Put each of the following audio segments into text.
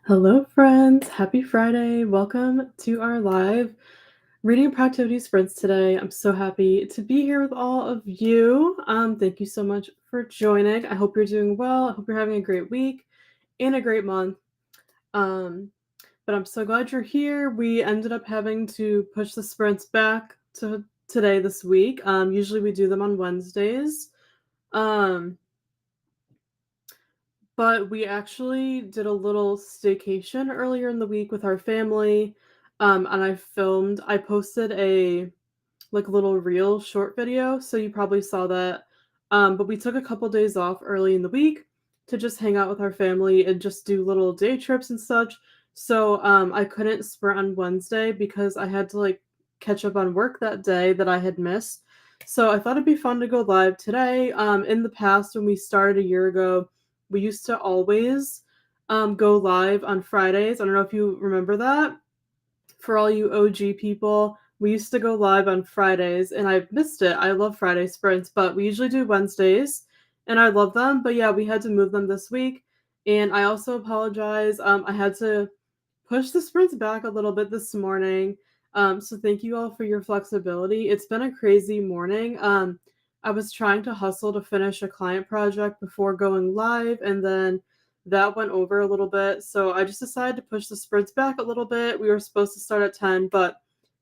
Hello, friends. Happy Friday. Welcome to our live reading productivity sprints today. I'm so happy to be here with all of you. Thank you so much for joining. I hope you're doing well. I hope you're having a great week and a great month. Um, but I'm so glad you're here. We ended up having to push the sprints back to today this week. Usually we do them on Wednesdays. Um, But we actually did a little staycation earlier in the week with our family, and I posted a, like, little reel short video, so you probably saw that, but we took a couple days off early in the week to just hang out with our family and just do little day trips and such, so, I couldn't sprint on Wednesday because I had to, like, catch up on work that day that I had missed, so I thought it'd be fun to go live today. In the past, when we started a year ago, we used to always, go live on Fridays. I don't know if you remember that. For all you OG people, we used to go live on Fridays, and I missed it. I love Friday sprints, but we usually do Wednesdays, and I love them. But yeah, we had to move them this week, and I also apologize. I had to push the sprints back a little bit this morning. So thank you all for your flexibility. It's been a crazy morning. I was trying to hustle to finish a client project before going live, and then that went over a little bit. So I just decided to push the sprints back a little bit. We were supposed to start at 10, but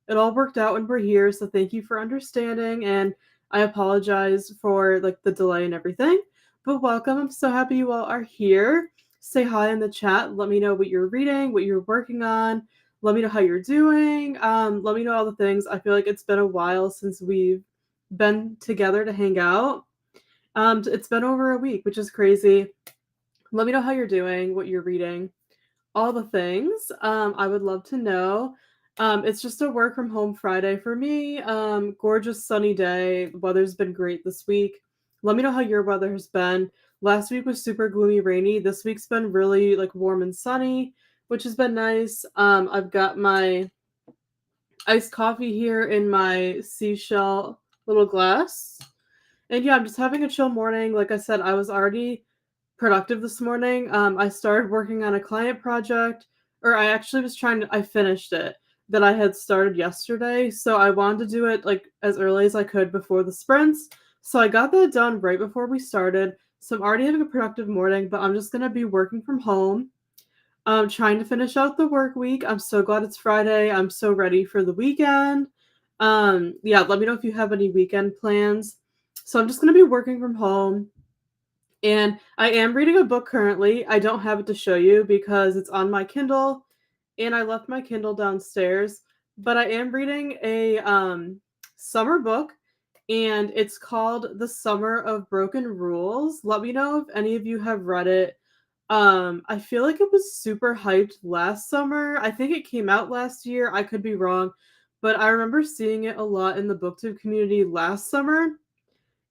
it all worked out and we're here. So thank you for understanding. And I apologize for like the delay and everything. But welcome. I'm so happy you all are here. Say hi in the chat. Let me know what you're reading, what you're working on. Let me know how you're doing. Let me know all the things. I feel like it's been a while since we've been together to hang out. It's been over a week, which is crazy. Let me know how you're doing, what you're reading, all the things. I would love to know. It's just a work from home Friday for me. Gorgeous sunny day. The weather's been great this week. Let me know how your weather has been. Last week was super gloomy, rainy. This week's been really like warm and sunny, which has been nice. I've got my iced coffee here in my seashell little glass. And yeah, I'm just having a chill morning. Like I said, I was already productive this morning. I started working on a client project, or I actually I finished it that I had started yesterday. So I wanted to do it like as early as I could before the sprints. So I got that done right before we started. So I'm already having a productive morning, but I'm just going to be working from home. Trying to finish out the work week. I'm so glad it's Friday. I'm so ready for the weekend. Yeah, let me know if you have any weekend plans. So I'm just going to be working from home. And I am reading a book currently. I don't have it to show you because it's on my Kindle and I left my Kindle downstairs. But I am reading a summer book and it's called The Summer of Broken Rules. Let me know if any of you have read it. I feel like it was super hyped last summer. I think it came out last year. I could be wrong, but I remember seeing it a lot in the booktube community last summer.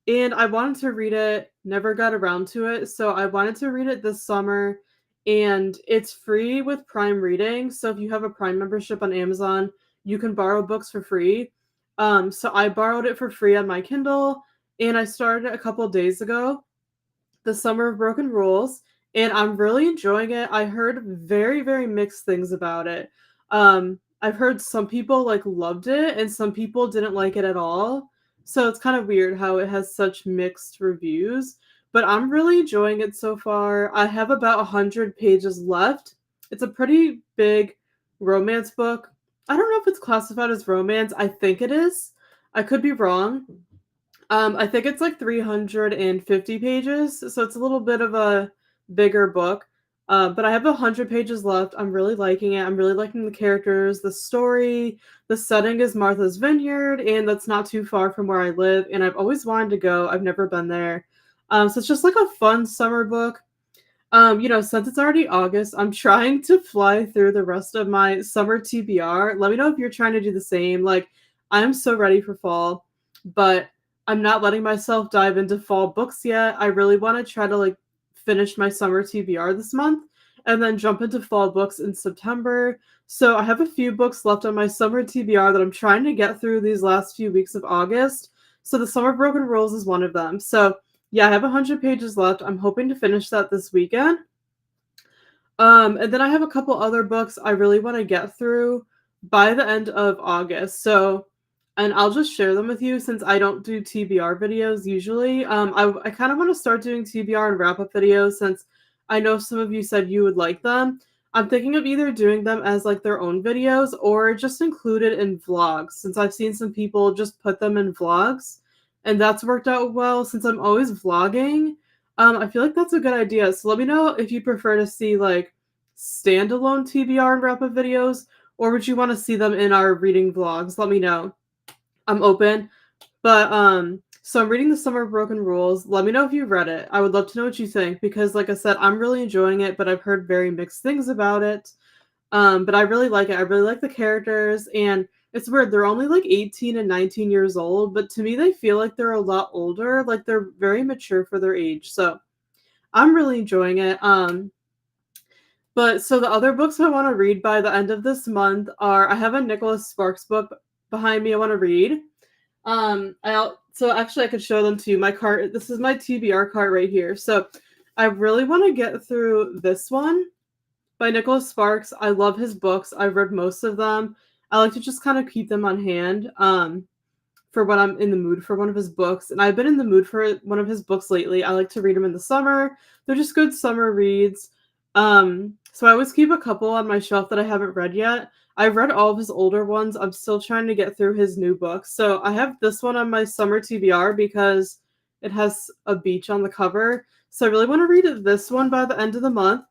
And I wanted to read it, never got around to it. So I wanted to read it this summer. And it's free with Prime Reading. So if you have a Prime membership on Amazon, you can borrow books for free. So I borrowed it for free on my Kindle. And I started it a couple days ago, The Summer of Broken Rules. And I'm really enjoying it. I heard very, very mixed things about it. I've heard some people like loved it and some people didn't like it at all. So it's kind of weird how it has such mixed reviews, but I'm really enjoying it so far. I have about 100 pages left. It's a pretty big romance book. I don't know if it's classified as romance. I think it is. I could be wrong. I think it's like 350 pages, so it's a little bit of a bigger book. But I have 100 pages left. I'm really liking it. I'm really liking the characters, the story. The setting is Martha's Vineyard, and that's not too far from where I live. And I've always wanted to go. I've never been there. So it's just like a fun summer book. Since it's already August, I'm trying to fly through the rest of my summer TBR. Let me know if you're trying to do the same. Like, I'm so ready for fall, but I'm not letting myself dive into fall books yet. I really want to try to like finish my summer TBR this month and then jump into fall books in September. So I have a few books left on my summer TBR that I'm trying to get through these last few weeks of August. So the Summer Broken Rules is one of them. So yeah, I have 100 pages left. I'm hoping to finish that this weekend. And then I have a couple other books I really wanna get through by the end of August, so and I'll just share them with you since I don't do TBR videos usually. I kinda wanna start doing TBR and wrap-up videos since I know some of you said you would like them. I'm thinking of either doing them as, like, their own videos or just included in vlogs since I've seen some people just put them in vlogs, and that's worked out well since I'm always vlogging. I feel like that's a good idea. So let me know if you prefer to see like standalone TBR and wrap up videos, or would you want to see them in our reading vlogs? Let me know. I'm open. But so I'm reading The Summer of Broken Rules. Let me know if you read it. I would love to know what you think because like I said, I'm really enjoying it, but I've heard very mixed things about it. But I really like it. I really like the characters and it's weird. They're only like 18 and 19 years old, but to me they feel like they're a lot older, like they're very mature for their age. So I'm really enjoying it. But so the other books I want to read by the end of this month are I have a Nicholas Sparks book behind me I want to read. So actually I could show them to you. My cart, this is my TBR cart right here. So I really want to get through this one by Nicholas Sparks. I love his books. I've read most of them. I like to just kind of keep them on hand. For when I'm in the mood for one of his books. And I've been in the mood for one of his books lately. I like to read them in the summer. They're just good summer reads. So I always keep a couple on my shelf that I haven't read yet. I've read all of his older ones. I'm still trying to get through his new books. So I have this one on my summer TBR because it has a beach on the cover. So I really want to read this one by the end of the month.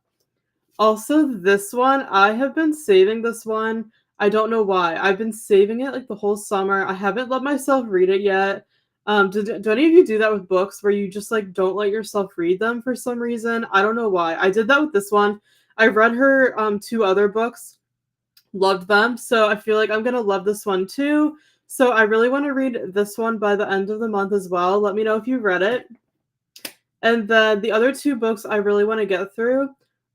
Also, this one, I have been saving this one. I don't know why. I've been saving it like the whole summer. I haven't let myself read it yet. Do any of you do that with books where you just like don't let yourself read them for some reason? I don't know why. I did that with this one. I read her two other books, loved them. So I feel like I'm gonna love this one too. So I really want to read this one by the end of the month as well. Let me know if you read it. And then the other two books I really want to get through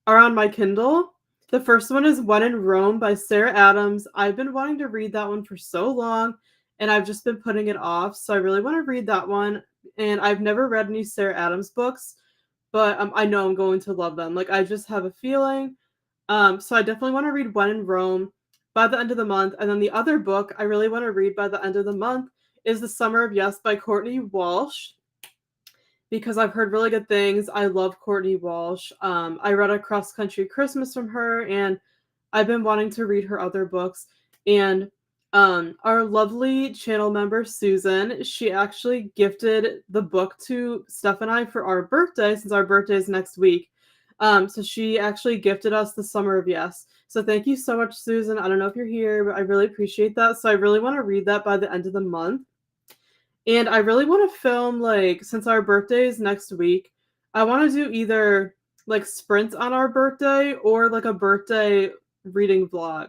are on my Kindle. The first one is When in Rome by Sarah Adams. I've been wanting to read that one for so long, and I've just been putting it off. So I really want to read that one. And I've never read any Sarah Adams books, but I know I'm going to love them. Like I just have a feeling. So I definitely want to read When in Rome by the end of the month. And then the other book I really want to read by the end of the month is The Summer of Yes by Courtney Walsh because I've heard really good things. I love Courtney Walsh. I read A Cross Country Christmas from her, and I've been wanting to read her other books. And our lovely channel member, Susan, she actually gifted the book to Steph and I for our birthday, since our birthday is next week. So she actually gifted us The Summer of Yes. So thank you so much, Susan. I don't know if you're here, but I really appreciate that. So I really want to read that by the end of the month. And I really want to film, like, since our birthday is next week, I want to do either like sprints on our birthday or like a birthday reading vlog.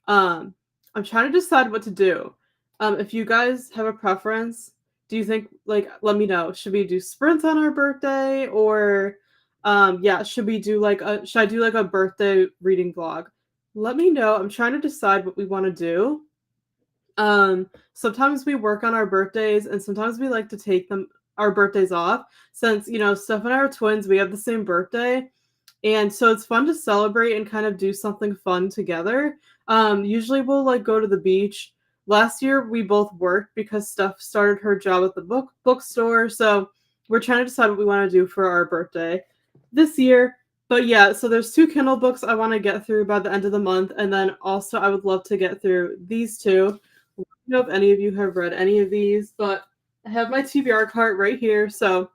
Um, I'm trying to decide what to do. If you guys have a preference, do you think like let me know. Should we do sprints on our birthday or yeah, should I do like a birthday reading vlog? Let me know. I'm trying to decide what we want to do. Sometimes we work on our birthdays and sometimes we like to take them our birthdays off since, Steph and I are twins, we have the same birthday. And so it's fun to celebrate and kind of do something fun together. Usually we'll like go to the beach. Last year we both worked because Steph started her job at the bookstore. So we're trying to decide what we want to do for our birthday this year. But yeah, so there's two Kindle books I want to get through by the end of the month. And then also I would love to get through these two. I don't know if any of you have read any of these, but I have my TBR cart right here. So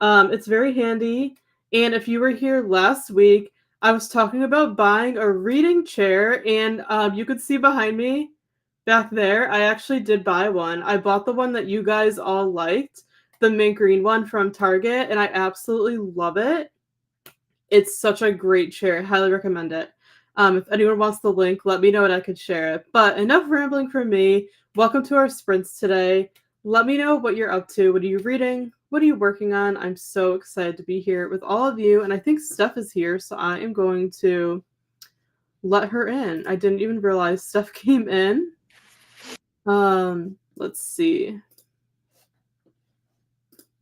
it's very handy. And if you were here last week, I was talking about buying a reading chair, and you could see behind me back there, I actually did buy one. I bought the one that you guys all liked, the mint green one from Target, and I absolutely love it. It's such a great chair. Highly recommend it. If anyone wants the link, let me know and I could share it. But enough rambling from me. Welcome to our sprints today. Let me know what you're up to. What are you reading? What are you working on? I'm so excited to be here with all of you. And I think Steph is here, so I am going to let her in. I didn't even realize Steph came in. Let's see.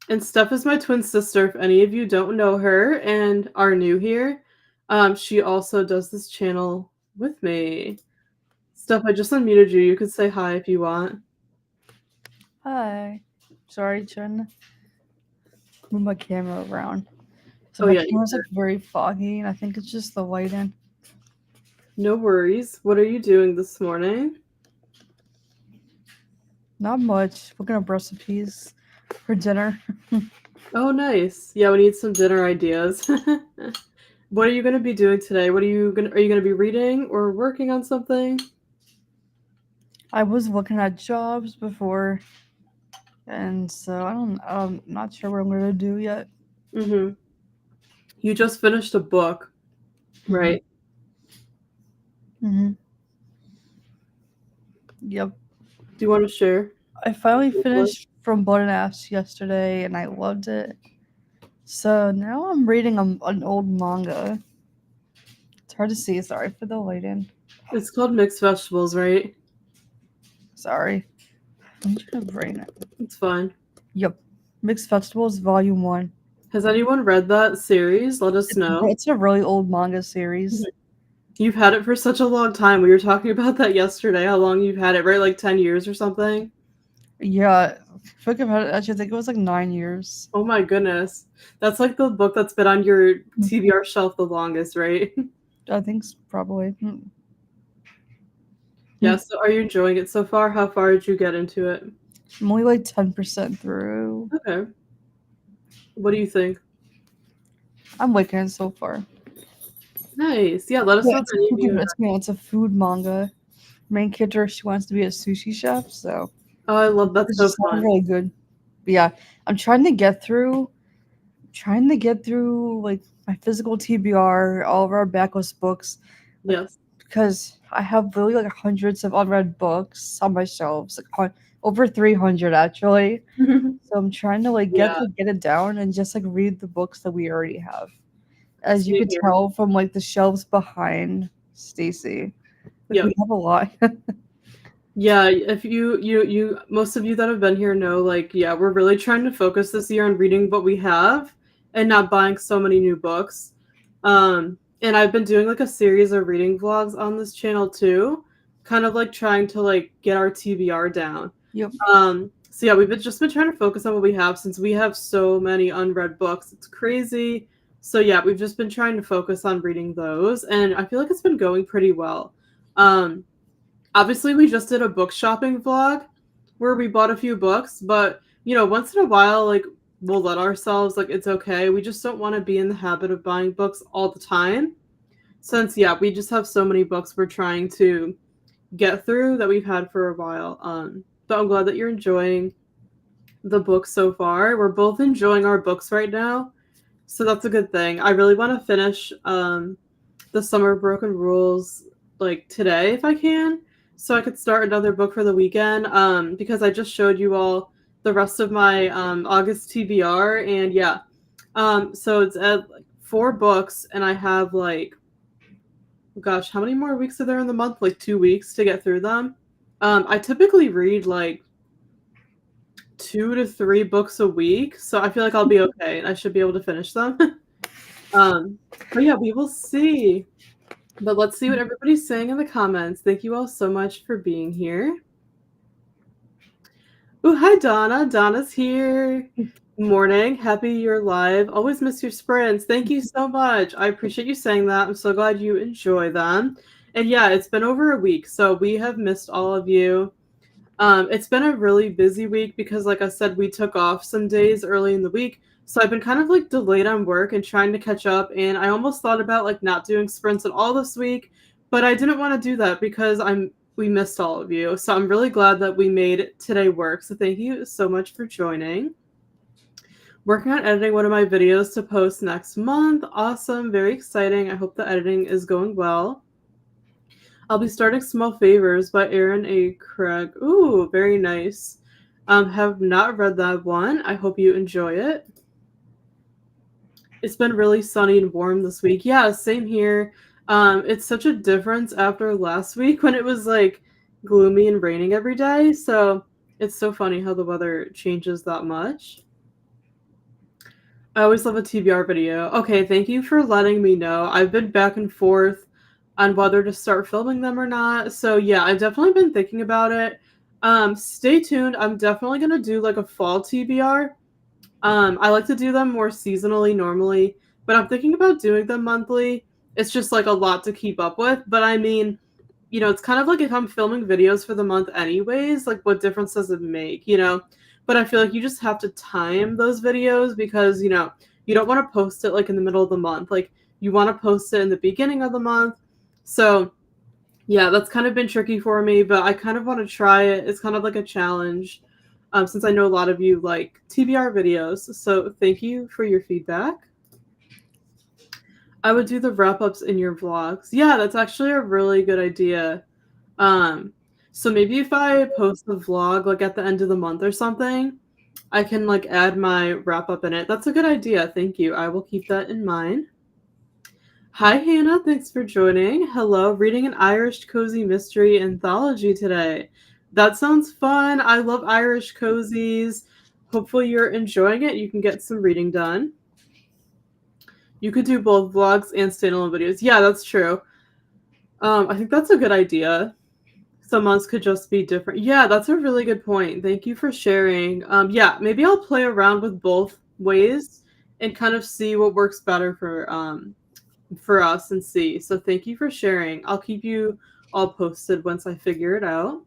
And Steph is my twin sister, if any of you don't know her and are new here. She also does this channel with me. Steph, I just unmuted you. You could say hi if you want. Hi. Sorry, trying to move my camera around. So Oh my yeah, you camera's can. like very foggy, and I think it's just the lighting. No worries. What are you doing this morning? Not much. Looking up recipes for dinner. Oh, nice. Yeah, we need some dinner ideas. What are you gonna be doing today? Are you gonna be reading or working on something? I was looking at jobs before, and so I'm not sure what I'm gonna do yet. Mm-hmm. You just finished a book, Mhm. right? Mhm. Yep. Do you want to share? I finally finished From Blood and Ash yesterday, and I loved it. So now I'm reading an old manga. It's hard to see. Sorry for the lighting. It's called Mixed Vegetables, right? Sorry. I'm trying to brain it. It's fine. Yep. Mixed Vegetables Volume 1. Has anyone read that series? Let us know. It's a really old manga Mhm. series. You've had it for such a long time. We were talking about that yesterday, how long you've had it, right? Like 10 years or something? Yeah. Think about it. Actually, I think it was like 9 years. Oh my goodness. That's like the book that's been on your TBR shelf the longest, right? I think probably. Yeah, so are you enjoying it so far? How far did you get into it? I'm only like 10% through. Okay. What do you think? I'm liking it so far. Nice. Yeah, let us Yeah, know if any of you. it's a food manga. Main character, she wants to be a sushi chef, so Oh, I love that it so just sounds fun. really good. But yeah, I'm trying to get through like my physical TBR, all of our backlist books, like Yes. because I have really like hundreds of unread books on my shelves, like over 300 actually. So I'm trying to like Yeah, get it down and just like read the books that we already have. As you same could here. tell from like the shelves behind Stacey, like Yep. we have a lot. Yeah, if most of you that have been here know, like, yeah, we're really trying to focus this year on reading what we have and not buying so many new books. And I've been doing like a series of reading vlogs on this channel too, kind of like trying to like get our TBR down. Yep. So yeah, just been trying to focus on what we have since we have so many unread books. It's crazy. So yeah, we've just been trying to focus on reading those, and I feel like it's been going pretty well. Um, Obviously, we just did a book shopping vlog where we bought a few books, but once in a while, like we'll let ourselves like it's okay. We just don't want to be in the habit of buying books all the time. Since yeah, we just have so many books we're trying to get through that we've had for a while. But I'm glad that you're enjoying the book so far. We're both enjoying our books right now, so that's a good thing. I really want to finish the Summer Broken Rules like today if I can, so I could start another book for the weekend. Because I just showed you all the rest of my August TBR, and yeah, so it's at like 4 books, and I have like, gosh, how many more weeks are there in the month? Like 2 weeks to get through them. I typically read like 2 to 3 books a week, so I feel like I'll be okay, and I should be able to finish them. But yeah, we will see. But let's see what everybody's saying in the comments. Thank you all so much for being here. Oh, hi Donna. Donna's here. Morning. Happy you're live. Always miss your sprints. Thank you so much. I appreciate you saying that. I'm so glad you enjoy them. And yeah, it's been over a week, so we have missed all of you. It's been a really busy week because, like I said, we took off some days early in the week. So I've been kind of like delayed on work and trying to catch up. And I almost thought about like not doing sprints at all this week, but I didn't want to do that because we missed all of you. So I'm really glad that we made today work. So thank you so much for joining. Working on editing one of my videos to post next month. Awesome. Very exciting. I hope the editing is going well. I'll be starting Small Favors by Aaron A. Craig. Ooh, very nice. Have not read that one. I hope you enjoy it. It's been really sunny and warm this week. Yeah, same here. It's such a difference after last week when it was like gloomy and raining every day. So it's so funny how the weather changes that much. I always love a TBR video. Okay, thank you for letting me know. I've been back and forth on whether to start filming them or not. So yeah, I've definitely been thinking about it. Stay tuned. I'm definitely gonna do like a fall TBR. I like to do them more seasonally normally, but I'm thinking about doing them monthly. It's just like a lot to keep up with. But I mean, it's kind of like if I'm filming videos for the month anyways, like what difference does it make? But I feel like you just have to time those videos because, you don't want to post it like in the middle of the month. Like you want to post it in the beginning of the month. So, yeah, that's kind of been tricky for me, but I kind of want to try it. It's kind of like a challenge. Since I know a lot of you like TBR videos. So, thank you for your feedback. I would do the wrap ups in your vlogs. Yeah, that's actually a really good idea. Um, so maybe if I post the vlog like at the end of the month or something, I can like add my wrap up in it. That's a good idea. Thank you. I will keep that in mind. Hi Hannah, thanks for joining. Hello, reading an Irish cozy mystery anthology today. That sounds fun. I love Irish cozies. Hopefully you're enjoying it. You can get some reading done. You could do both vlogs and standalone videos. Yeah, that's true. I think that's a good idea. Some months could just be different. Yeah, that's a really good point. Thank you for sharing. Yeah, maybe I'll play around with both ways and kind of see what works better for us and see. So thank you for sharing. I'll keep you all posted once I figure it out.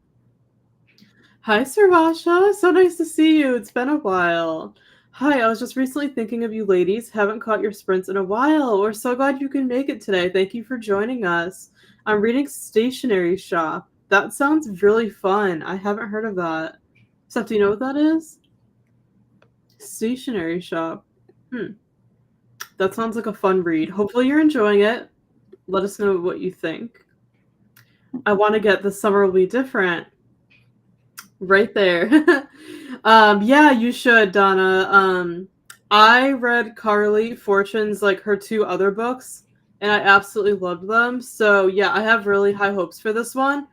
Hi, Sarvasha. So nice to see you. It's been a while. Hi, I was just recently thinking of you ladies. Haven't caught your sprints in a while. We're so glad you can make it today. Thank you for joining us. I'm reading Stationery Shop. That sounds really fun. I haven't heard of that. Steph, do you know what that is? Stationery Shop. Hmm. That sounds like a fun read. Hopefully you're enjoying it. Let us know what you think. I want to get This Summer Will Be Different. Right there. Yeah, you should, Donna. I read Carly Fortune's like her two other books, and I absolutely loved them. So yeah, I have really high hopes for this one.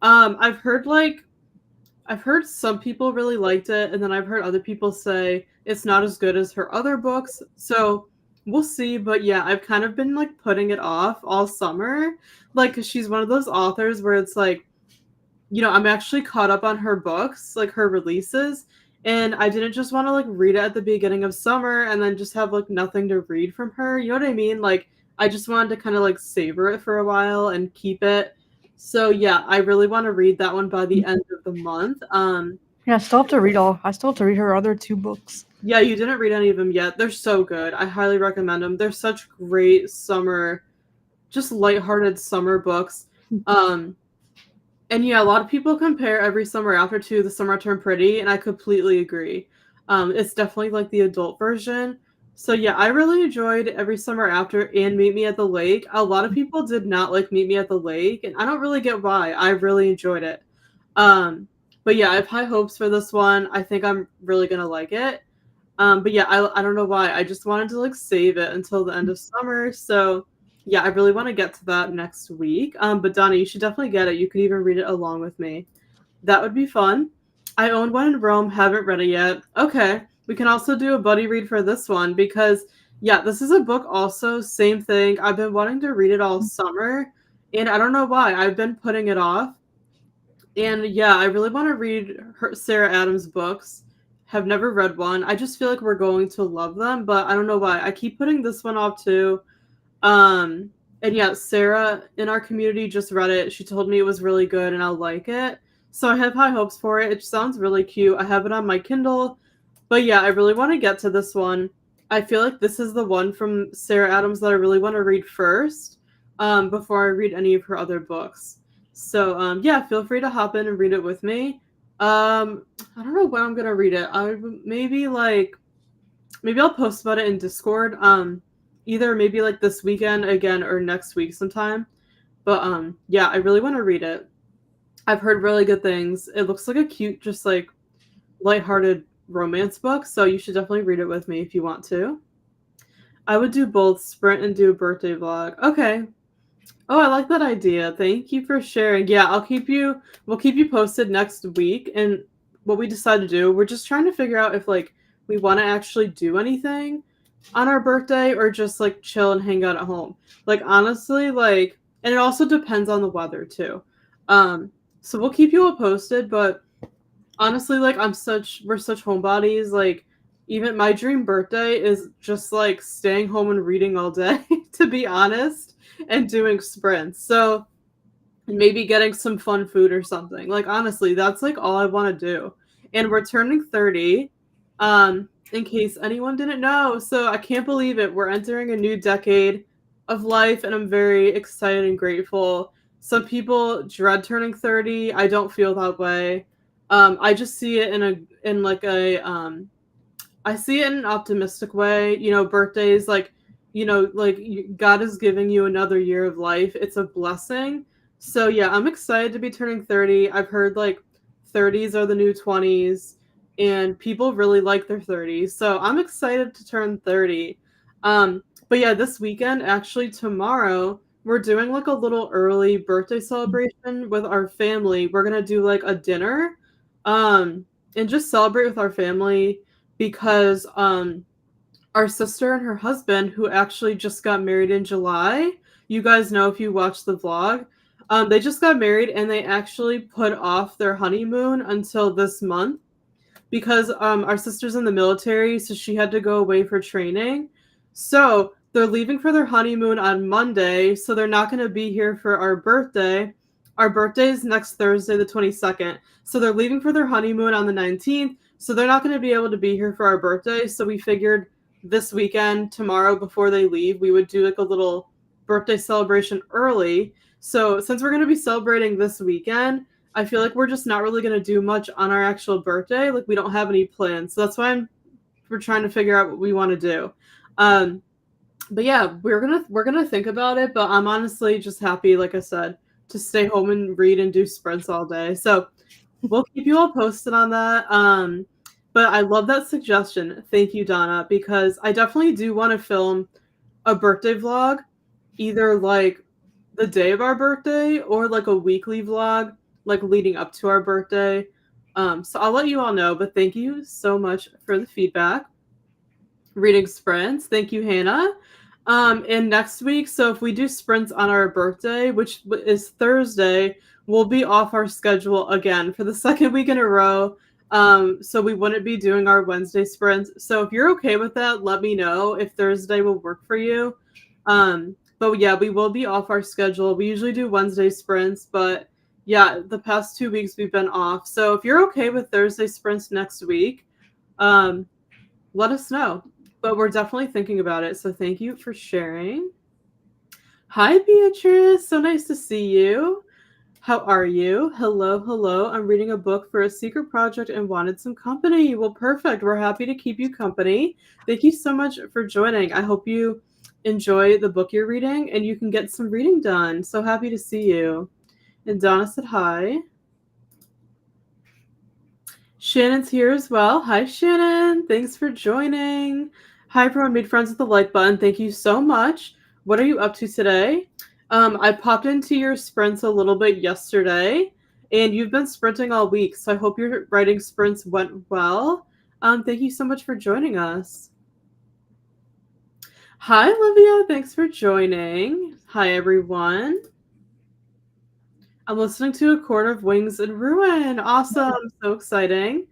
I've heard some people really liked it, and then I've heard other people say it's not as good as her other books. So we'll see. But yeah, I've kind of been like putting it off all summer, like 'cause she's one of those authors where it's like I'm actually caught up on her books, like her releases, and I didn't just want to like read it at the beginning of summer and then just have like nothing to read from her. You know what I mean? Like I just wanted to kind of like savor it for a while and keep it. So yeah, I really want to read that one by the end of the month. Yeah, I still have to read her other two books. Yeah, you didn't read any of them yet. They're so good. I highly recommend them. They're such great summer, just lighthearted summer books. Um And yeah, a lot of people compare Every Summer After to The Summer Turned Pretty, and I completely agree. It's definitely like the adult version. So yeah, I really enjoyed Every Summer After and Meet Me at the Lake. A lot of people did not like Meet Me at the Lake, and I don't really get why. I really enjoyed it. Um, but yeah, I have high hopes for this one. I think I'm really gonna like it. But yeah, I don't know why. I just wanted to like save it until the end of summer. So yeah, I really want to get to that next week. But Donna, you should definitely get it. You could even read it along with me. That would be fun. I own one in Rome, haven't read it yet. Okay. We can also do a buddy read for this one because yeah, this is a book also, same thing. I've been wanting to read it all summer and I don't know why. I've been putting it off. And yeah, I really want to read Sarah Adams' books. Have never read one. I just feel like we're going to love them, but I don't know why. I keep putting this one off too. Um, and yeah, Sarah in our community just read it. She told me it was really good and I'll like it. So I have high hopes for it. It sounds really cute. I have it on my Kindle. But yeah, I really want to get to this one. I feel like this is the one from Sarah Adams that I really want to read first, before I read any of her other books. So yeah, feel free to hop in and read it with me. I don't know when I'm gonna read it. Maybe I'll post about it in Discord. Either maybe like this weekend again or next week sometime. But yeah, I really want to read it. I've heard really good things. It looks like a cute, just like lighthearted romance book, so you should definitely read it with me if you want to. I would do both sprint and do a birthday vlog. Okay. Oh, I like that idea. Thank you for sharing. Yeah, we'll keep you posted next week and what we decide to do. We're just trying to figure out if like we want to actually do anything. on our birthday or just like chill and hang out at home. Like honestly, like and it also depends on the weather too. Um so we'll keep you all posted, but honestly, like we're such homebodies, like even my dream birthday is just like staying home and reading all day, to be honest, and doing sprints. So maybe getting some fun food or something. Like honestly, that's like all I want to do. And we're turning 30. In case anyone didn't know. So I can't believe it. We're entering a new decade of life and I'm very excited and grateful. Some people dread turning 30. I don't feel that way. I just see it in like a I see it in an optimistic way. You know, birthdays, like, God is giving you another year of life. It's a blessing. So, yeah, I'm excited to be turning 30. I've heard like 30s are the new 20s, and people really like their 30s. So, I'm excited to turn 30. But yeah, this weekend, actually, tomorrow, we're doing like a little early birthday celebration with our family. We're going to do like a dinner and just celebrate with our family because our sister and her husband, who actually just got married in July, you guys know if you watch the vlog, they just got married and they actually put off their honeymoon until this month because our sister's in the military, so she had to go away for training. So they're leaving for their honeymoon on Monday, so they're not going to be here for our birthday. Our birthday is next Thursday, the 22nd. So they're leaving for their honeymoon on the 19th, so they're not going to be able to be here for our birthday. So we figured this weekend, tomorrow, before they leave, we would do like a little birthday celebration early. So since we're going to be celebrating this weekend, I feel like we're just not really gonna do much on our actual birthday. Like we don't have any plans, so that's why we're trying to figure out what we want to do. Um, but yeah, we're gonna think about it. But I'm honestly just happy, like I said, to stay home and read and do sprints all day. So we'll keep you all posted on that. But I love that suggestion. Thank you, Donna, because I definitely do want to film a birthday vlog, either like the day of our birthday or like a weekly vlog, like leading up to our birthday. So I'll let you all know, but thank you so much for the feedback. Reading sprints. Thank you, Hannah. And next week, so if we do sprints on our birthday, which is Thursday, we'll be off our schedule again for the second week in a row. So we wouldn't be doing our Wednesday sprints. So if you're okay with that, let me know if Thursday will work for you. But yeah, we will be off our schedule. We usually do Wednesday sprints, but yeah, the past 2 weeks we've been off. So if you're okay with Thursday sprints next week, um, let us know. But we're definitely thinking about it. So thank you for sharing. Hi, Beatrice. So nice to see you. How are you? Hello, hello. I'm reading a book for a secret project and wanted some company. Well, perfect. We're happy to keep you company. Thank you so much for joining. I hope you enjoy the book you're reading and you can get some reading done. So happy to see you. And Donna said hi. Shannon's here as well. Hi, Shannon. Thanks for joining. Hi, everyone. Made friends with the like button. Thank you so much. What are you up to today? I popped into your sprints a little bit yesterday, and you've been sprinting all week, so I hope your writing sprints went well. Thank you so much for joining us. Hi, Olivia. Thanks for joining. Hi, everyone. I'm listening to A Court of Wings and Ruin. Awesome. So exciting.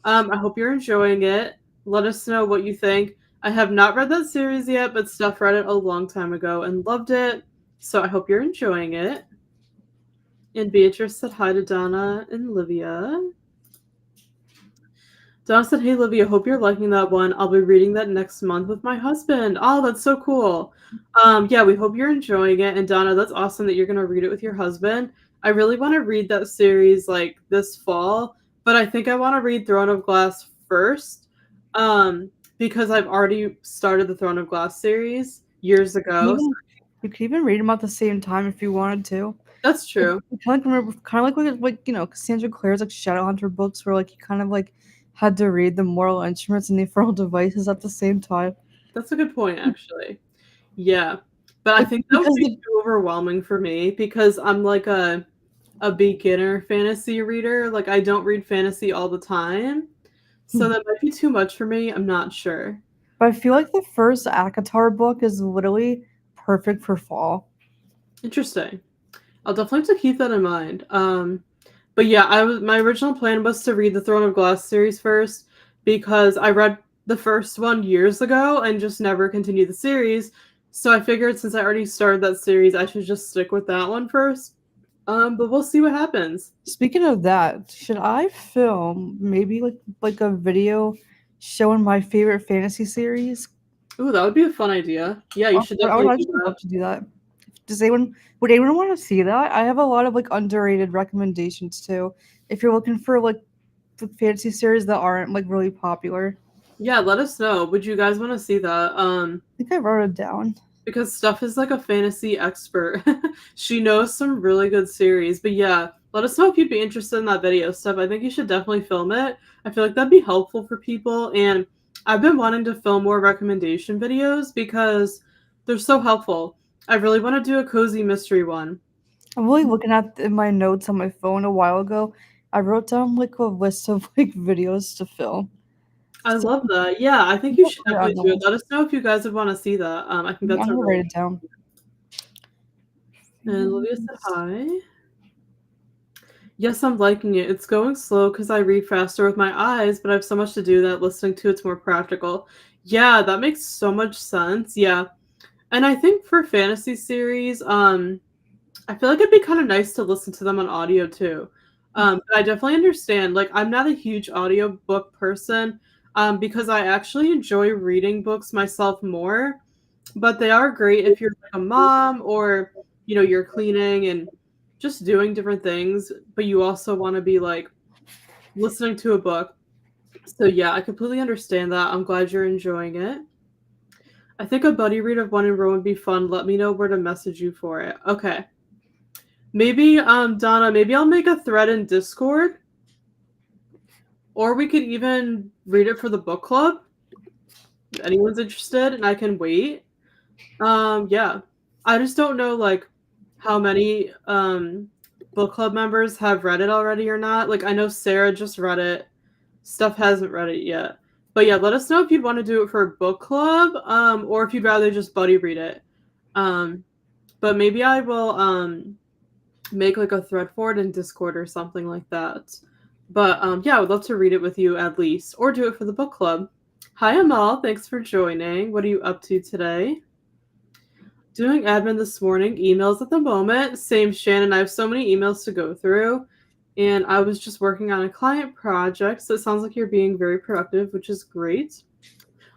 I hope you're enjoying it. Let us know what you think. I have not read that series yet, but Steph read it a long time ago and loved it. So I hope you're enjoying it. And Beatrice said hi to Donna and Livia. Donna said, hey, Livia, hope you're liking that one. I'll be reading that next month with my husband. Oh, that's so cool. Yeah, we hope you're enjoying it. And Donna, that's awesome that you're going to read it with your husband. I really want to read that series like this fall, but I think I want to read Throne of Glass first because I've already started the Throne of Glass series years ago. You could even read them at the same time if you wanted to. That's true. Kind of remember, kind of like Cassandra Clare's like Shadowhunter books, where like you kind of like had to read the Mortal Instruments and the Infernal Devices at the same time. That's a good point, actually. Yeah, but I think that would be too overwhelming for me because I'm like a beginner fantasy reader. Like I don't read fantasy all the time. So that might be too much for me. I'm not sure. But I feel like the first ACOTAR book is literally perfect for fall. Interesting. I'll definitely have to keep that in mind. But yeah, my original plan was to read the Throne of Glass series first because I read the first one years ago and just never continued the series. So I figured since I already started that series, I should just stick with that one first. But we'll see what happens. Speaking of that, should I film maybe like a video showing my favorite fantasy series? Ooh, that would be a fun idea. Yeah, you should I would definitely do actually that. love to do that. Would anyone want to see that? I have a lot of like underrated recommendations too. If you're looking for like fantasy series that aren't like really popular. Yeah, let us know. Would you guys want to see that? I think I wrote it down. Because Steph is like a fantasy expert. She knows some really good series. But yeah, let us know if you'd be interested in that video, Steph. I think you should definitely film it. I feel like that'd be helpful for people. And I've been wanting to film more recommendation videos because they're so helpful. I really want to do a cozy mystery one. I'm really looking at in my notes on my phone a while ago. I wrote down like a list of like videos to film. I So love that. Yeah, I think you I'll should put it on definitely the do it. list. Let us know if you guys would want to see that. I think I'm that's a gonna really. write it down. And Olivia said hi. Yes, I'm liking it. It's going slow because I read faster with my eyes, but I have so much to do that listening to it's more practical. Yeah, that makes so much sense. Yeah. And I think for fantasy series, I feel like it'd be kind of nice to listen to them on audio too. But I definitely understand. Like, I'm not a huge audiobook person, because I actually enjoy reading books myself more. But they are great if you're like a mom or, you're cleaning and just doing different things, but you also want to be like listening to a book. So yeah, I completely understand that. I'm glad you're enjoying it. I think a buddy read of one in row would be fun. Let me know where to message you for it. Okay. Maybe Donna, maybe I'll make a thread in Discord, or we could even read it for the book club. If anyone's interested and I can wait. Yeah. I just don't know like how many book club members have read it already or not. Like I know Sarah just read it. Steph hasn't read it yet. But yeah, let us know if you'd want to do it for a book club, or if you'd rather just buddy read it. Um, but maybe I will make like a thread for it in Discord or something like that. But yeah, I would love to read it with you at least, or do it for the book club. Hi Amal, thanks for joining. What are you up to today? Doing admin this morning, emails at the moment. Same Shannon, I have so many emails to go through. And I was just working on a client project, so it sounds like you're being very productive, which is great.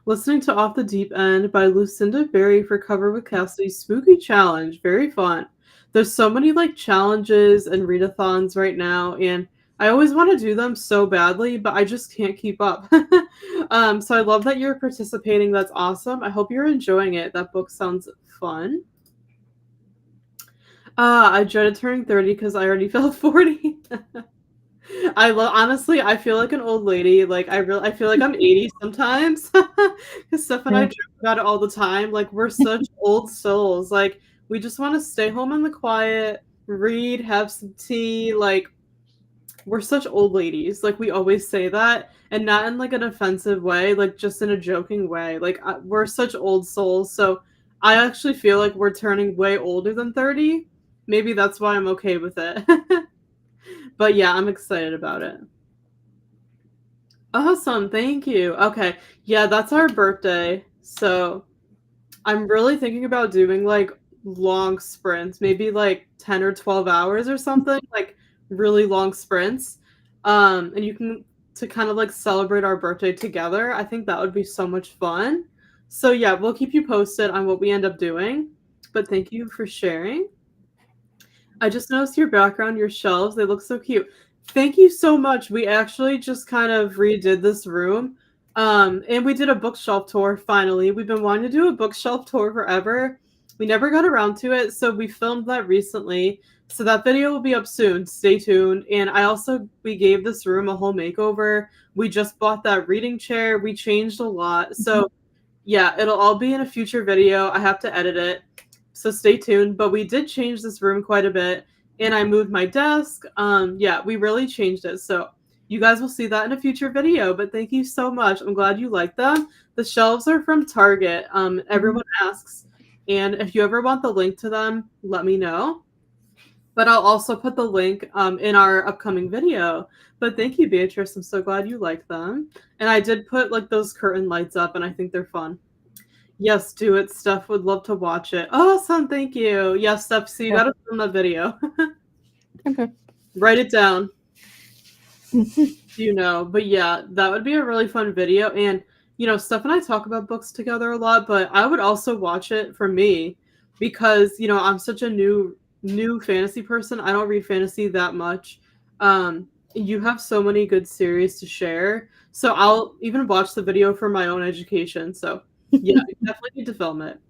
Listening to Off the Deep End by Lucinda Berry for Cover with Cassidy's Spooky Challenge. Very fun. There's so many like challenges and readathons right now, and I always want to do them so badly, but I just can't keep up. So I love that you're participating. That's awesome. I hope you're enjoying it. That book sounds fun. I dreaded turning 30 because I already felt 40. Honestly, I feel like an old lady. Like I feel like I'm 80 sometimes. Because Steph and I Yeah. joke about it all the time. Like we're such old souls. Like we just want to stay home in the quiet, read, have some tea. Like we're such old ladies. Like we always say that, and not in like an offensive way. Like just in a joking way. Like we're such old souls. So I actually feel like we're turning way older than 30. Maybe that's why I'm okay with it. But yeah, I'm excited about it. Awesome, thank you. Okay, yeah, that's our birthday. So I'm really thinking about doing like long sprints, maybe like 10 or 12 hours or something, like really long sprints. And you can to kind of like celebrate our birthday together. I think that would be so much fun. So yeah, we'll keep you posted on what we end up doing. But thank you for sharing. I just noticed your background, your shelves, they look so cute. Thank you so much. We actually just kind of redid this room. And we did a bookshelf tour finally. We've been wanting to do a bookshelf tour forever. We never got around to it, so we filmed that recently. So that video will be up soon. Stay tuned. And we gave this room a whole makeover. We just bought that reading chair. We changed a lot. So yeah, it'll all be in a future video. I have to edit it. So stay tuned. But we did change this room quite a bit. And I moved my desk. Yeah, we really changed it. So You guys will see that in a future video, but thank you so much. I'm glad you like them. The shelves are from Target. Mhm. Everyone asks, and if you ever want the link to them, let me know. But I'll also put the link in our upcoming video. But thank you, Beatrice. I'm so glad you like them. And I did put like those curtain lights up, and I think they're fun. Yes, do it. Steph would love to watch it. Awesome, thank you. Yes, Steph, so you Yeah. gotta film the video. Okay. Write it down. But yeah, that would be a really fun video. And Steph and I talk about books together a lot, but I would also watch it for me because I'm such a new fantasy person. I don't read fantasy that much. You have so many good series to share, so I'll even watch the video for my own education. So yeah, I definitely need to film it.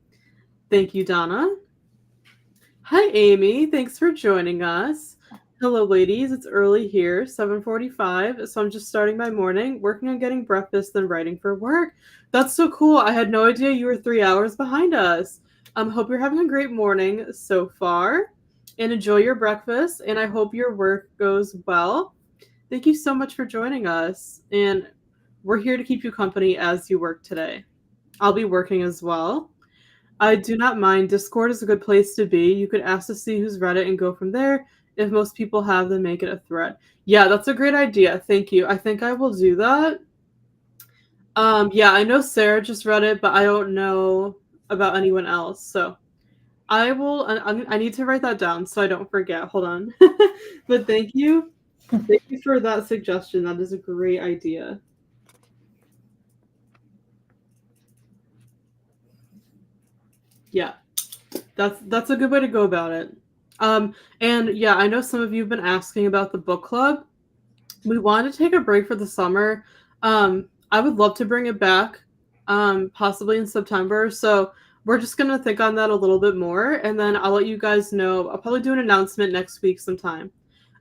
Thank you, Donna. Hi, Amy. Thanks for joining us. Hello, ladies. It's early here, 7:45, so I'm just starting my morning, working on getting breakfast, then writing for work. That's so cool. I had no idea you were 3 hours behind us. Hope you're having a great morning so far, and enjoy your breakfast, and I hope your work goes well. Thank you so much for joining us, and we're here to keep you company as you work today. I'll be working as well. I do not mind. Discord is a good place to be. You could ask to see who's read it and go from there. If most people have, then make it a thread. Yeah, that's a great idea. Thank you. I think I will do that. Yeah, I know Sarah just read it, but I don't know about anyone else. So I will. I need to write that down so I don't forget. Hold on. But thank you. Thank you for that suggestion. That is a great idea. Yeah, that's a good way to go about it. And yeah, I know some of you have been asking about the book club. We wanted to take a break for the summer. I would love to bring it back, possibly in September. So we're just gonna think on that a little bit more, and then I'll let you guys know. I'll probably do an announcement next week sometime.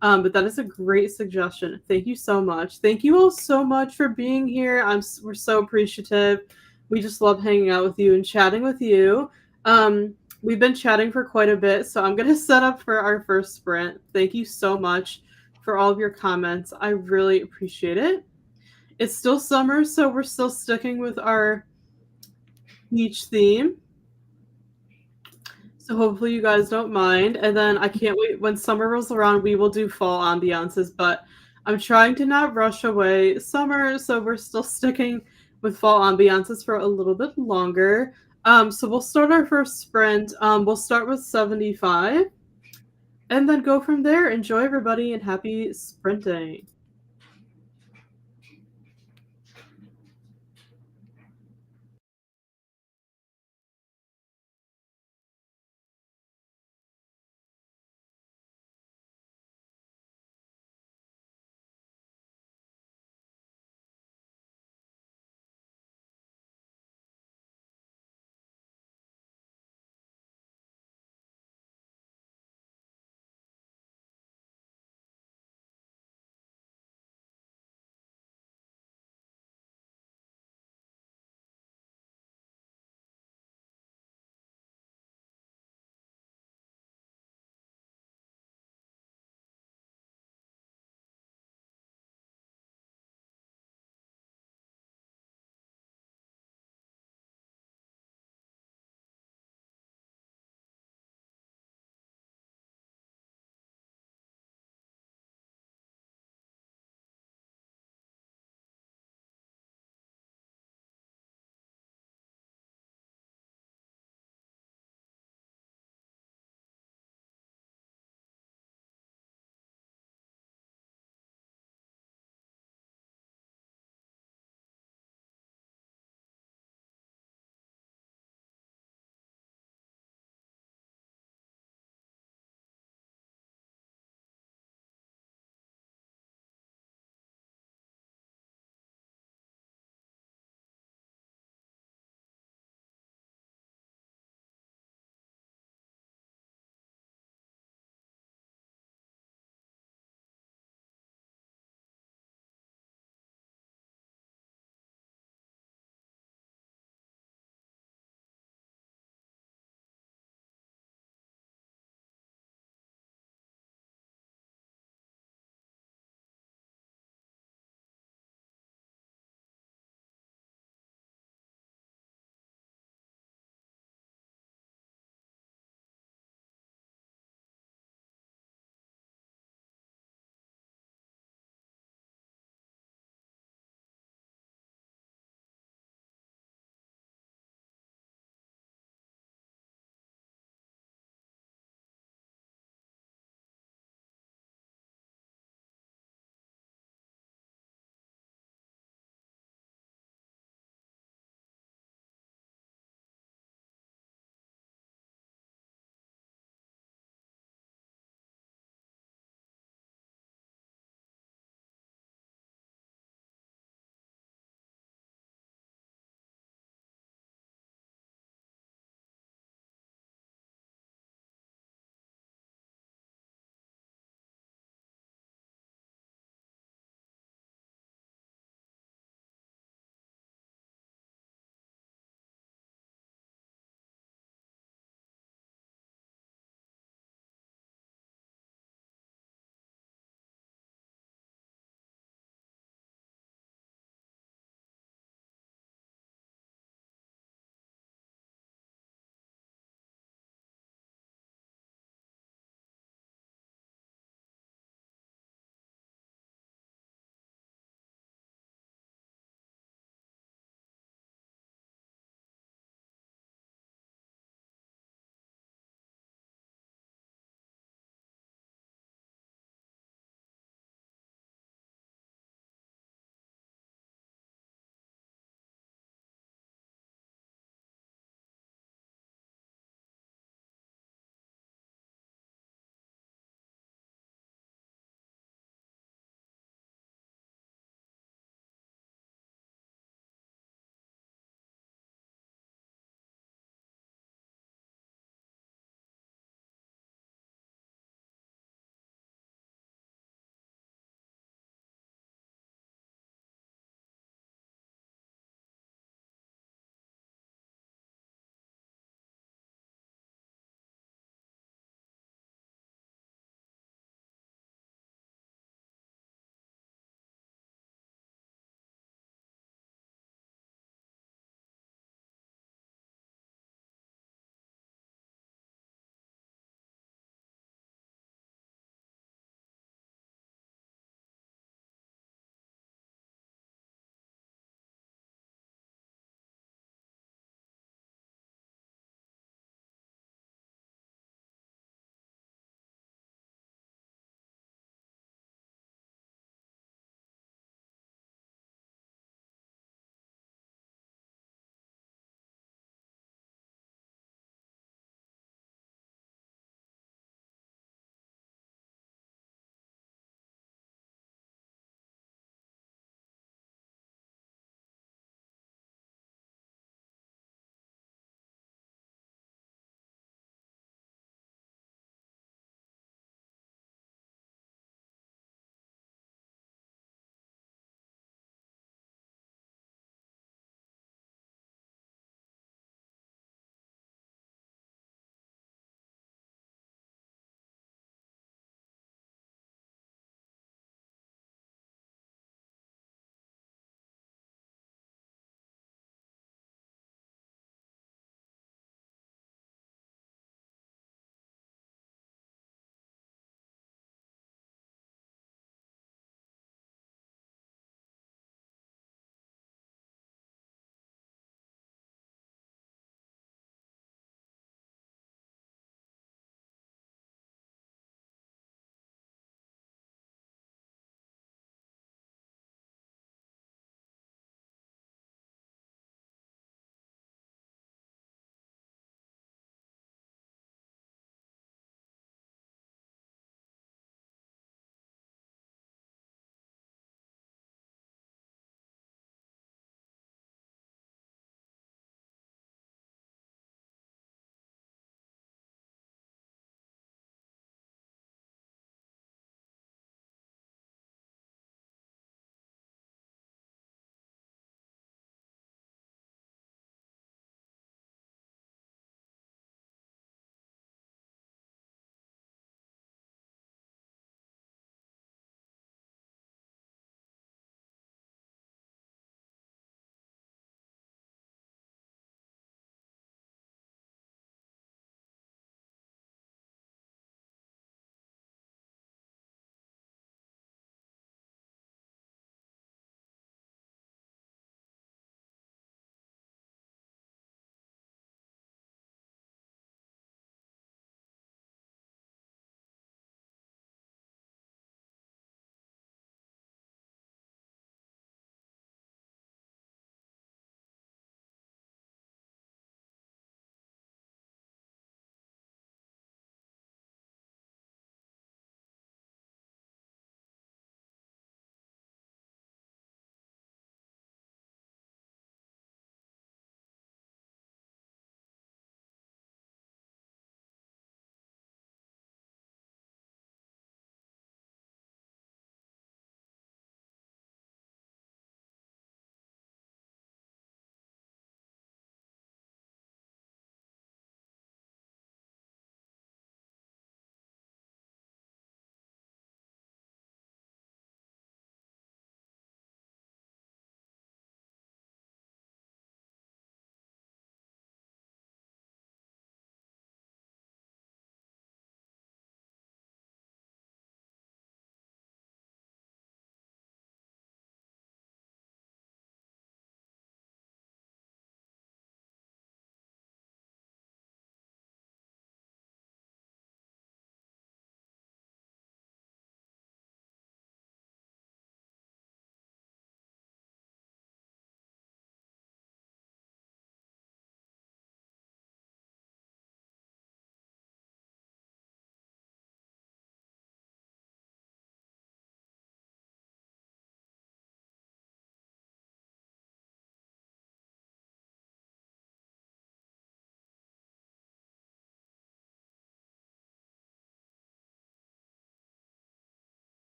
But that is a great suggestion. Thank you so much. Thank you all so much for being here. We're so appreciative. We just love hanging out with you and chatting with you. We've been chatting for quite a bit, so I'm gonna set up for our first sprint. Thank you so much for all of your comments. I really appreciate it. It's still summer, so we're still sticking with our beach theme. So hopefully you guys don't mind. And then I can't wait when summer rolls around, we will do fall ambiances, but I'm trying to not rush away summer, so we're still sticking with fall ambiances for a little bit longer. So we'll start our first sprint. We'll start with 75 and then go from there. Enjoy everybody and happy sprinting.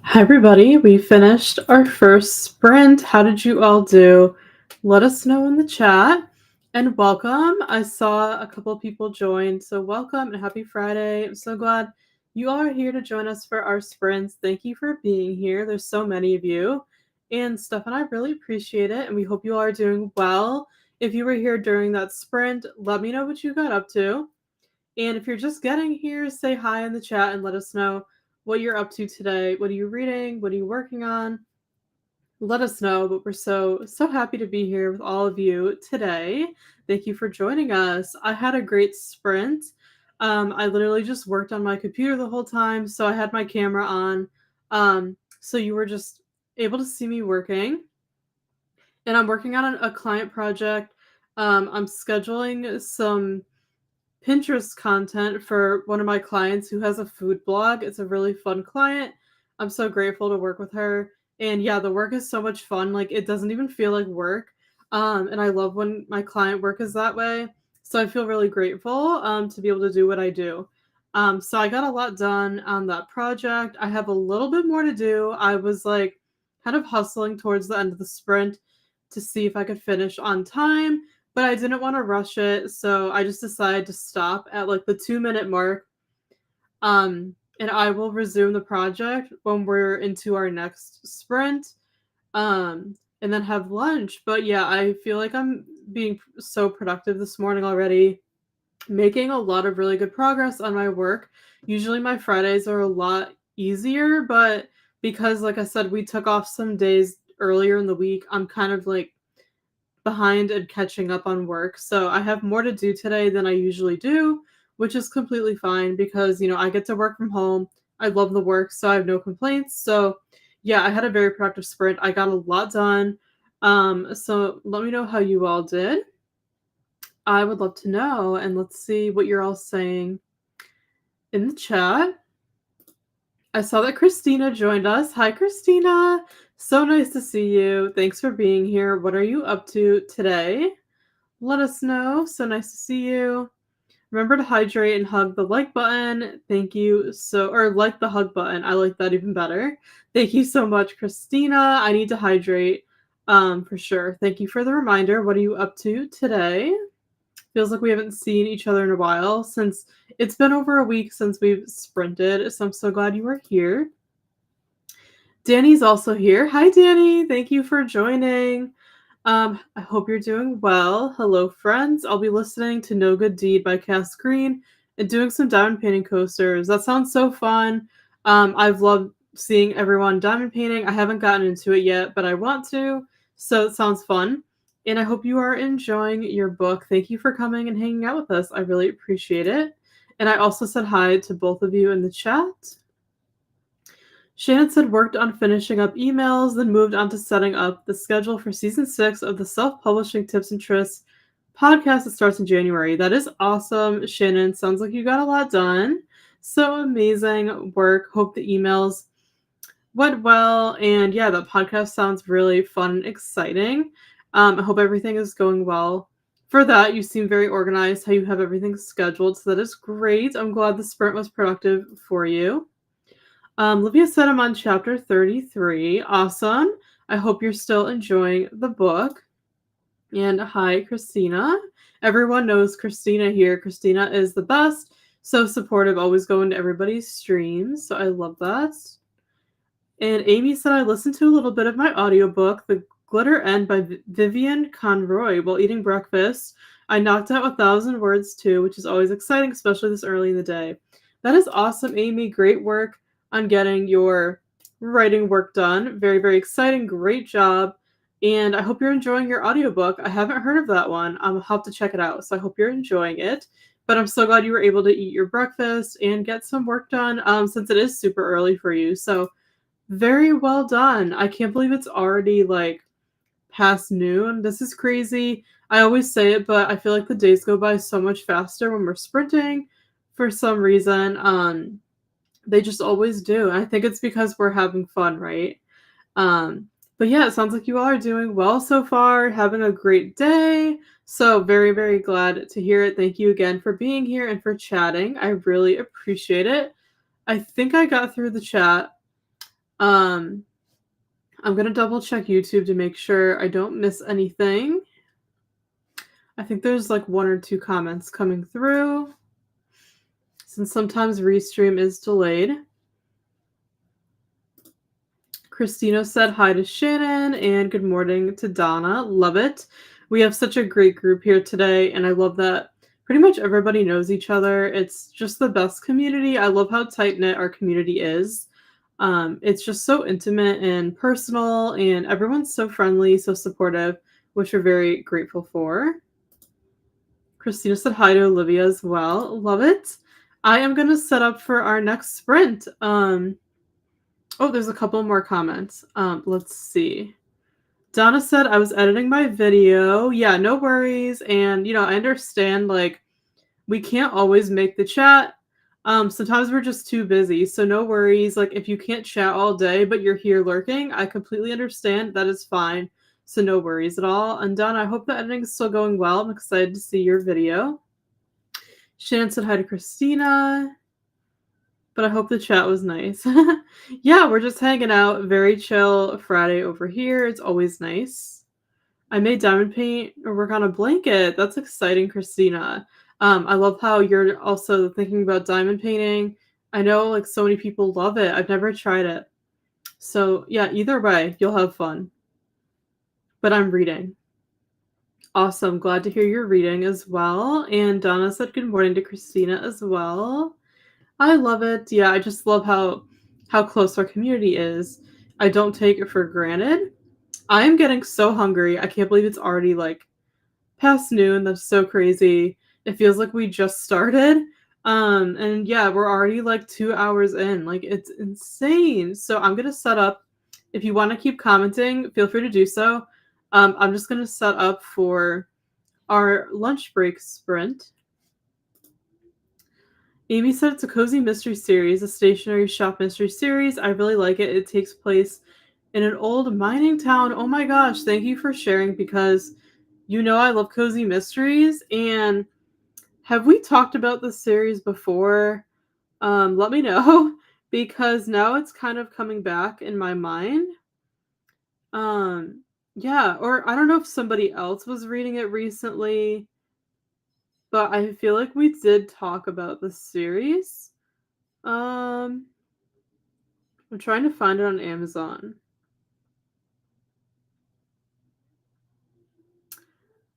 Hi, everybody. We finished our first sprint. How did you all do? Let us know in the chat. And welcome. I saw a couple people join. So, welcome and happy Friday. I'm so glad you all are here to join us for our sprints. Thank you for being here. There's so many of you. And Steph and I really appreciate it. And we hope you all are doing well. If you were here during that sprint, let me know what you got up to. And if you're just getting here, say hi in the chat and let us know what you're up to today. What are you reading? What are you working on? Let us know. But we're so happy to be here with all of you today. Thank you for joining us. I had a great sprint. I literally just worked on my computer the whole time, so I had my camera on. So you were just able to see me working. And I'm working on a client project. I'm scheduling some Pinterest content for one of my clients who has a food blog. It's a really fun client. I'm so grateful to work with her. And yeah, the work is so much fun. Like it doesn't even feel like work. And I love when my client work is that way. So I feel really grateful to be able to do what I do. So I got a lot done on that project. I have a little bit more to do. I was like kind of hustling towards the end of the sprint to see if I could finish on time, but I didn't want to rush it, so I just decided to stop at like the 2 minute mark. And I will resume the project when we're into our next sprint. And then have lunch. But yeah, I feel like I'm being so productive this morning already, making a lot of really good progress on my work. Usually my Fridays are a lot easier, but because like I said, we took off some days earlier in the week, I'm kind of like behind and catching up on work. So I have more to do today than I usually do, which is completely fine because, I get to work from home. I love the work, so I have no complaints. So yeah, I had a very productive sprint. I got a lot done. So let me know how you all did. I would love to know, and let's see what you're all saying in the chat. I saw that Christina joined us. Hi, Christina. So nice to see you. Thanks for being here. What are you up to today? Let us know. So nice to see you. Remember to hydrate and hug the like button. Thank you. Or like the hug button. I like that even better. Thank you so much, Christina. I need to hydrate for sure. Thank you for the reminder. What are you up to today? Feels like we haven't seen each other in a while since it's been over a week since we've sprinted. So I'm so glad you are here. Danny's also here. Hi, Danny. Thank you for joining. I hope you're doing well. Hello, friends. I'll be listening to No Good Deed by Cass Green and doing some diamond painting coasters. That sounds so fun. I've loved seeing everyone diamond painting. I haven't gotten into it yet, but I want to. So it sounds fun. And I hope you are enjoying your book. Thank you for coming and hanging out with us. I really appreciate it. And I also said hi to both of you in the chat. Shannon said worked on finishing up emails, then moved on to setting up the schedule for season 6 of the Self-Publishing Tips and Tricks podcast that starts in January. That is awesome, Shannon. Sounds like you got a lot done. So amazing work. Hope the emails went well. And yeah, the podcast sounds really fun and exciting. I hope everything is going well. For that, you seem very organized, how you have everything scheduled. So that is great. I'm glad the sprint was productive for you. Livia said I'm on chapter 33. Awesome. I hope you're still enjoying the book. And hi, Christina. Everyone knows Christina here. Christina is the best. So supportive, always going to everybody's streams. So I love that. And Amy said I listened to a little bit of my audiobook, The Glitter End by Vivian Conroy, while eating breakfast. I knocked out 1,000 words too, which is always exciting, especially this early in the day. That is awesome, Amy. Great work on getting your writing work done. Very, very exciting. Great job. And I hope you're enjoying your audiobook. I haven't heard of that one. I'll have to check it out. So I hope you're enjoying it. But I'm so glad you were able to eat your breakfast and get some work done since it is super early for you. So very well done. I can't believe it's already like past noon. This is crazy. I always say it, but I feel like the days go by so much faster when we're sprinting for some reason. They just always do. And I think it's because we're having fun, right? But yeah, it sounds like you all are doing well so far, having a great day. So very, very glad to hear it. Thank you again for being here and for chatting. I really appreciate it. I think I got through the chat. Um, I'm gonna double check YouTube to make sure I don't miss anything. I think there's like 1 or 2 comments coming through, since sometimes Restream is delayed. Christina said hi to Shannon and good morning to Donna. Love it. We have such a great group here today, and I love that pretty much everybody knows each other. It's just the best community. I love how tight-knit our community is. It's just so intimate and personal, and everyone's so friendly, so supportive, which we're very grateful for. Christina said hi to Olivia as well. Love it. I am going to set up for our next sprint. Oh, there's a couple more comments. Let's see. Donna said, I was editing my video. Yeah, no worries. And, I understand, like, we can't always make the chat. Sometimes we're just too busy. So no worries. Like, if you can't chat all day, but you're here lurking, I completely understand. That is fine. So no worries at all. And Donna, I hope the editing is still going well. I'm excited to see your video. Shannon said hi to Christina. But I hope the chat was nice. Yeah, we're just hanging out. Very chill Friday over here. It's always nice. I made diamond paint or work on a blanket. That's exciting, Christina. I love how you're also thinking about diamond painting. I know like so many people love it. I've never tried it. So yeah, either way, you'll have fun. But I'm reading. Awesome. Glad to hear you're reading as well. And Donna said good morning to Christina as well. I love it. Yeah, I just love how close our community is. I don't take it for granted. I am getting so hungry. I can't believe it's already like past noon. That's so crazy. It feels like we just started. And yeah, we're already like 2 hours in. Like it's insane. So I'm gonna set up. If you want to keep commenting, feel free to do so. I'm just gonna set up for our lunch break sprint. Amy said it's a cozy mystery series, a stationery shop mystery series. I really like it. It takes place in an old mining town. Oh my gosh, thank you for sharing because I love cozy mysteries. And have we talked about this series before? Let me know because now it's kind of coming back in my mind. Yeah, or I don't know if somebody else was reading it recently, but I feel like we did talk about the series. I'm trying to find it on Amazon.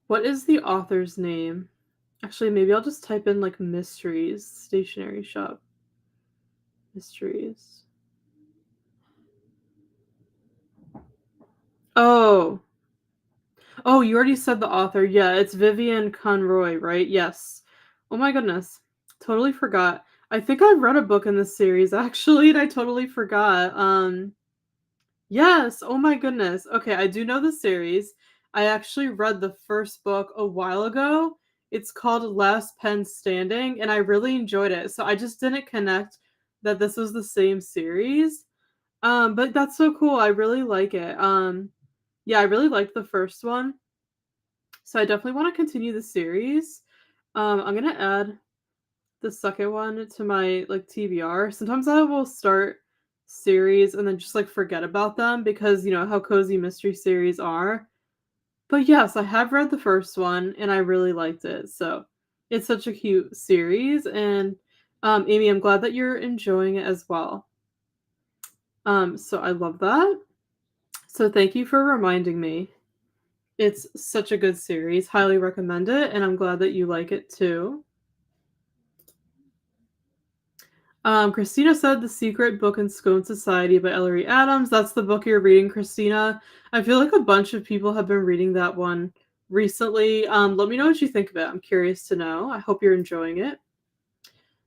What is the author's name? Actually, maybe I'll just type in like mysteries, stationery shop. Mysteries. Oh. Oh, you already said the author. Yeah, it's Vivian Conroy, right? Yes. Oh my goodness. Totally forgot. I think I've read a book in this series actually, and I totally forgot. Yes, oh my goodness. Okay, I do know the series. I actually read the first book a while ago. It's called Last Pen Standing, and I really enjoyed it. So I just didn't connect that this was the same series. But that's so cool. I really like it. Yeah, I really liked the first one. So I definitely want to continue the series. I'm gonna add the second one to my like TBR. Sometimes I will start series and then just like forget about them because how cozy mystery series are. But yes, I have read the first one and I really liked it. So it's such a cute series. And Amy, I'm glad that you're enjoying it as well. So I love that. So thank you for reminding me. It's such a good series. Highly recommend it, and I'm glad that you like it too. Christina said The Secret Book and Scone Society by Ellery Adams. That's the book you're reading, Christina. I feel like a bunch of people have been reading that one recently. Let me know what you think of it. I'm curious to know. I hope you're enjoying it.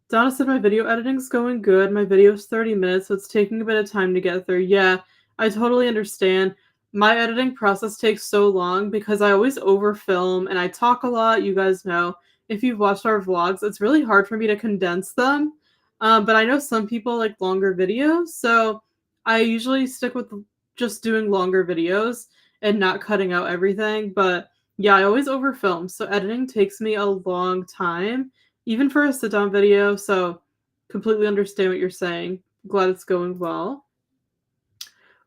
Donna said my video editing's going good. My video is 30 minutes, so it's taking a bit of time to get through. Yeah, I totally understand. My editing process takes so long because I always overfilm and I talk a lot. You guys know. If you've watched our vlogs, it's really hard for me to condense them. But I know some people like longer videos, so I usually stick with just doing longer videos and not cutting out everything. But yeah, I always overfilm, so editing takes me a long time even for a sit-down video, so completely understand what you're saying. Glad it's going well.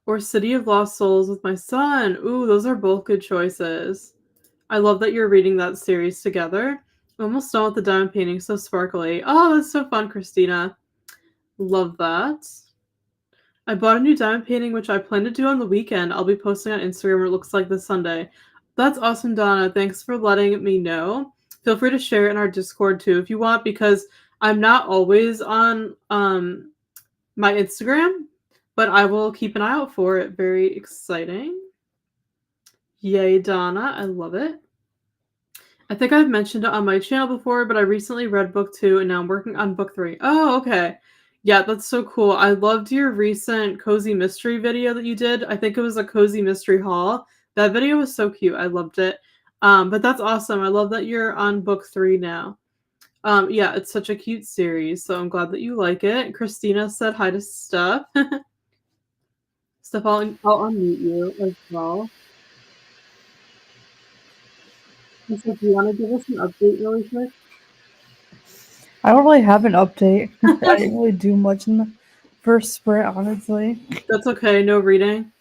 or City of Lost Souls with my son. Ooh, those are both good choices. I love that you're reading that series together. Almost done with the diamond painting, so sparkly. Oh, that's so fun, Christina. Love that. I bought a new diamond painting, which I plan to do on the weekend. I'll be posting on Instagram what it looks like this Sunday. That's awesome, Donna. Thanks for letting me know. Feel free to share it in our Discord too if you want, because I'm not always on my Instagram, but I will keep an eye out for it. Very exciting. Yay, Donna. I love it. I think I've mentioned it on my channel before, but I recently read book 2 and now I'm working on book 3. Oh, okay. Yeah, that's so cool. I loved your recent cozy mystery video that you did. I think it was a cozy mystery haul. That video was so cute. I loved it. But that's awesome. I love that you're on book 3 now. Yeah, it's such a cute series, so I'm glad that you like it. Christina said hi to Steph. Steph, I'll unmute you as well. And so, do you want to give us an update really quick? I don't really have an update. I didn't really do much in the first sprint, honestly. That's okay. No reading.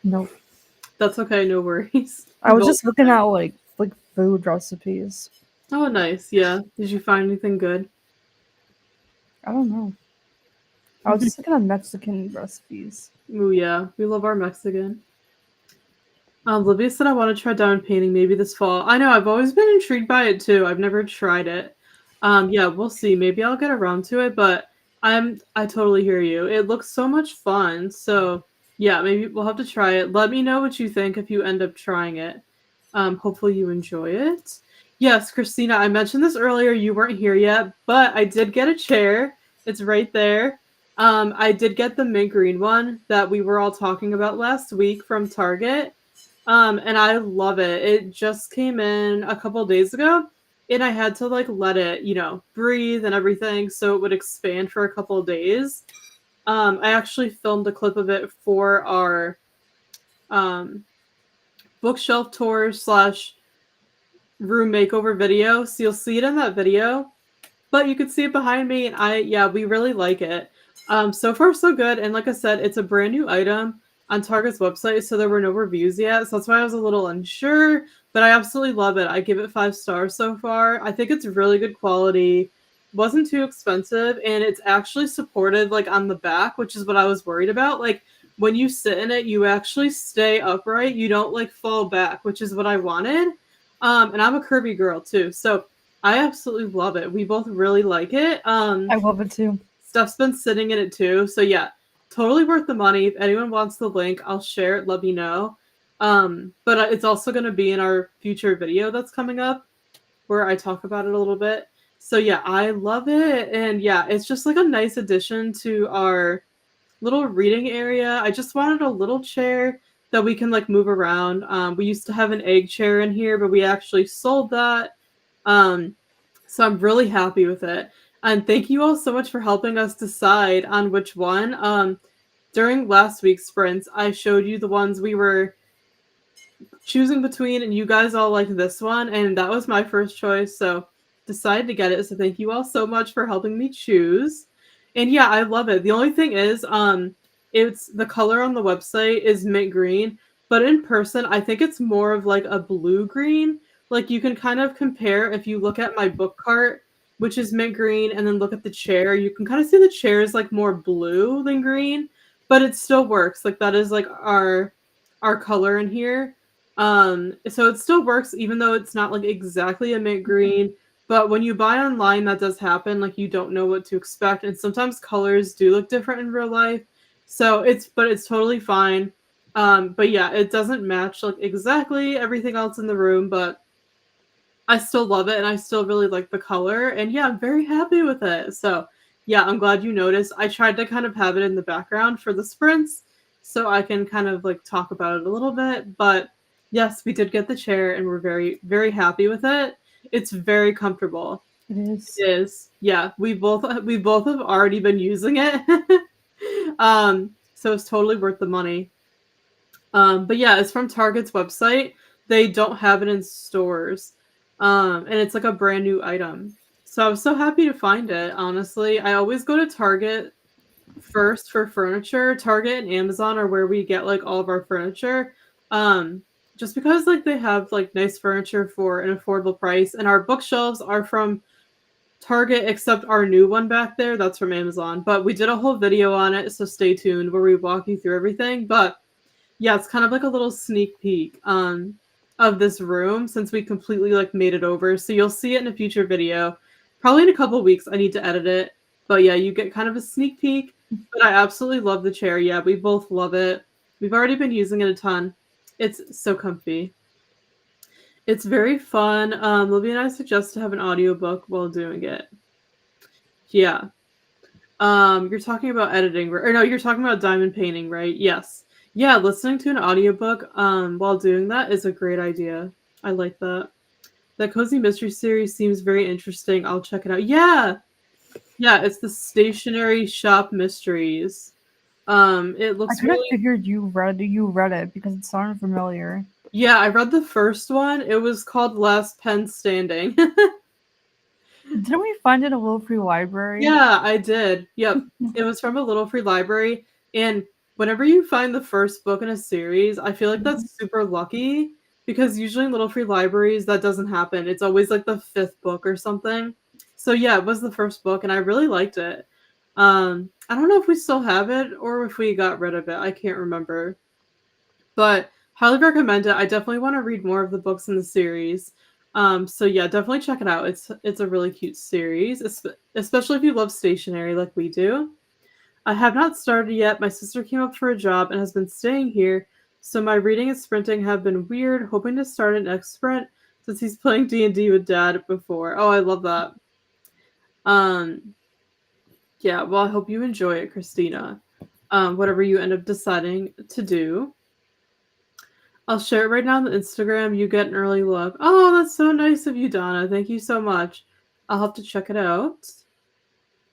Nope. That's okay. No worries. I was just looking at like food recipes. Oh, nice. Yeah. Did you find anything good? I don't know. I was just looking at Mexican recipes. Ooh, yeah. We love our Mexican. Olivia said I want to try diamond painting maybe this fall. I know, I've always been intrigued by it too. I've never tried it. Yeah, we'll see. Maybe I'll get around to it, but I totally hear you. It looks so much fun. So yeah, maybe we'll have to try it. Let me know what you think if you end up trying it. Hopefully you enjoy it. Yes, Christina, I mentioned this earlier. You weren't here yet, but I did get a chair. It's right there. I did get the mint green one that we were all talking about last week from Target. And I love it. It just came in a couple days ago, and I had to like let it, breathe and everything so it would expand for a couple of days. I actually filmed a clip of it for our bookshelf tour / room makeover video, so you'll see it in that video. But you can see it behind me, and we really like it. So far so good, and like I said, it's a brand new item on Target's website, so there were no reviews yet, so that's why I was a little unsure, but I absolutely love it. I give it 5 stars so far. I think it's really good quality, wasn't too expensive, and it's actually supported like on the back, which is what I was worried about. Like when you sit in it, you actually stay upright, you don't like fall back, which is what I wanted. And I'm a curvy girl too, so I absolutely love it. We both really like it. I love it too. Steph's been sitting in it too, so yeah, totally worth the money. If anyone wants the link, I'll share it. Let me know. But it's also going to be in our future video that's coming up where I talk about it a little bit. So yeah, I love it, and yeah, it's just like a nice addition to our little reading area. I just wanted a little chair that we can like move around. We used to have an egg chair in here, but we actually sold that. So I'm really happy with it. And thank you all so much for helping us decide on which one. During last week's sprints, I showed you the ones we were choosing between, and you guys all liked this one, and that was my first choice, so decided to get it. So thank you all so much for helping me choose. And yeah, I love it. The only thing is, it's the color on the website is mint green, but in person, I think it's more of like a blue green. Like you can kind of compare if you look at my book cart, which is mint green, and then look at the chair. You can kind of see the chair is like more blue than green, but it still works. Like that is like our color in here. So it still works even though it's not like exactly a mint green. But when you buy online, that does happen. Like you don't know what to expect, and sometimes colors do look different in real life. So it's totally fine. But yeah, it doesn't match like exactly everything else in the room, but I still love it and I still really like the color. And yeah, I'm very happy with it. So yeah, I'm glad you noticed. I tried to kind of have it in the background for the sprints so I can kind of like talk about it a little bit. But yes, we did get the chair and we're very, very happy with it. It's very comfortable. It is. It is. Yeah, we both have already been using it. So it's totally worth the money. But yeah, it's from Target's website. They don't have it in stores. And it's like a brand new item. So I was so happy to find it, honestly. I always go to Target first for furniture. Target and Amazon are where we get like all of our furniture. Um, just because like they have like nice furniture for an affordable price, and our bookshelves are from Target, except our new one back there, that's from Amazon. But we did a whole video on it, so stay tuned where we walk you through everything. But yeah, it's kind of like a little sneak peek of this room since we completely like made it over. So you'll see it in a future video. Probably in a couple weeks. I need to edit it. But yeah, you get kind of a sneak peek. But I absolutely love the chair. Yeah, we both love it. We've already been using it a ton. It's so comfy. It's very fun. Libby and I suggest to have an audiobook while doing it. Yeah. You're talking about editing, or no, you're talking about diamond painting, right? Yes. Yeah, listening to an audiobook while doing that is a great idea. I like that. That Cozy Mystery series seems very interesting. I'll check it out. Yeah. Yeah, it's the Stationery Shop Mysteries. It I looks kind of really. figured you read it because it sounded familiar. Yeah, I read the first one. It was called Last Pen Standing. Didn't we find it in a little free library? Yeah, I did. Yep. It was from a little free library. And whenever you find the first book in a series, I feel like Mhm. that's super lucky because usually in little free libraries, that doesn't happen. It's always like the fifth book or something. So yeah, it was the first book and I really liked it. I don't know if we still have it or if we got rid of it. I can't remember. But highly recommend it. I definitely want to read more of the books in the series. So yeah, definitely check it out. It's a really cute series, especially if you love stationery like we do. I have not started yet. My sister came up for a job and has been staying here, so my reading and sprinting have been weird. Hoping to start an next sprint since he's playing D&D with Dad before. Oh, I love that. Um, yeah. Well, I hope you enjoy it, Christina. Whatever you end up deciding to do. I'll share it right now on the Instagram. You get an early look. Oh, that's so nice of you, Donna. Thank you so much. I'll have to check it out.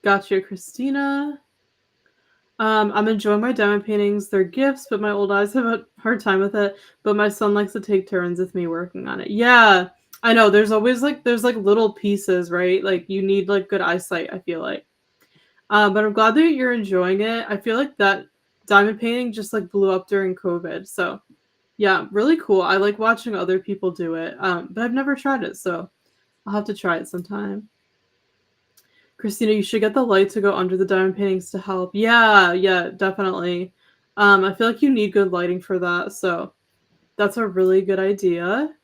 Gotcha, Christina. I'm enjoying my diamond paintings. They're gifts, but my old eyes have a hard time with it. But my son likes to take turns with me working on it. Yeah, I know. There's like little pieces, right? Like you need like good eyesight, I feel like. But I'm glad that you're enjoying it. I feel like that diamond painting just like blew up during COVID. So yeah, really cool. I like watching other people do it, but I've never tried it, so I'll have to try it sometime. Christina, you should get the light to go under the diamond paintings to help. Yeah, yeah, definitely. I feel like you need good lighting for that, so that's a really good idea.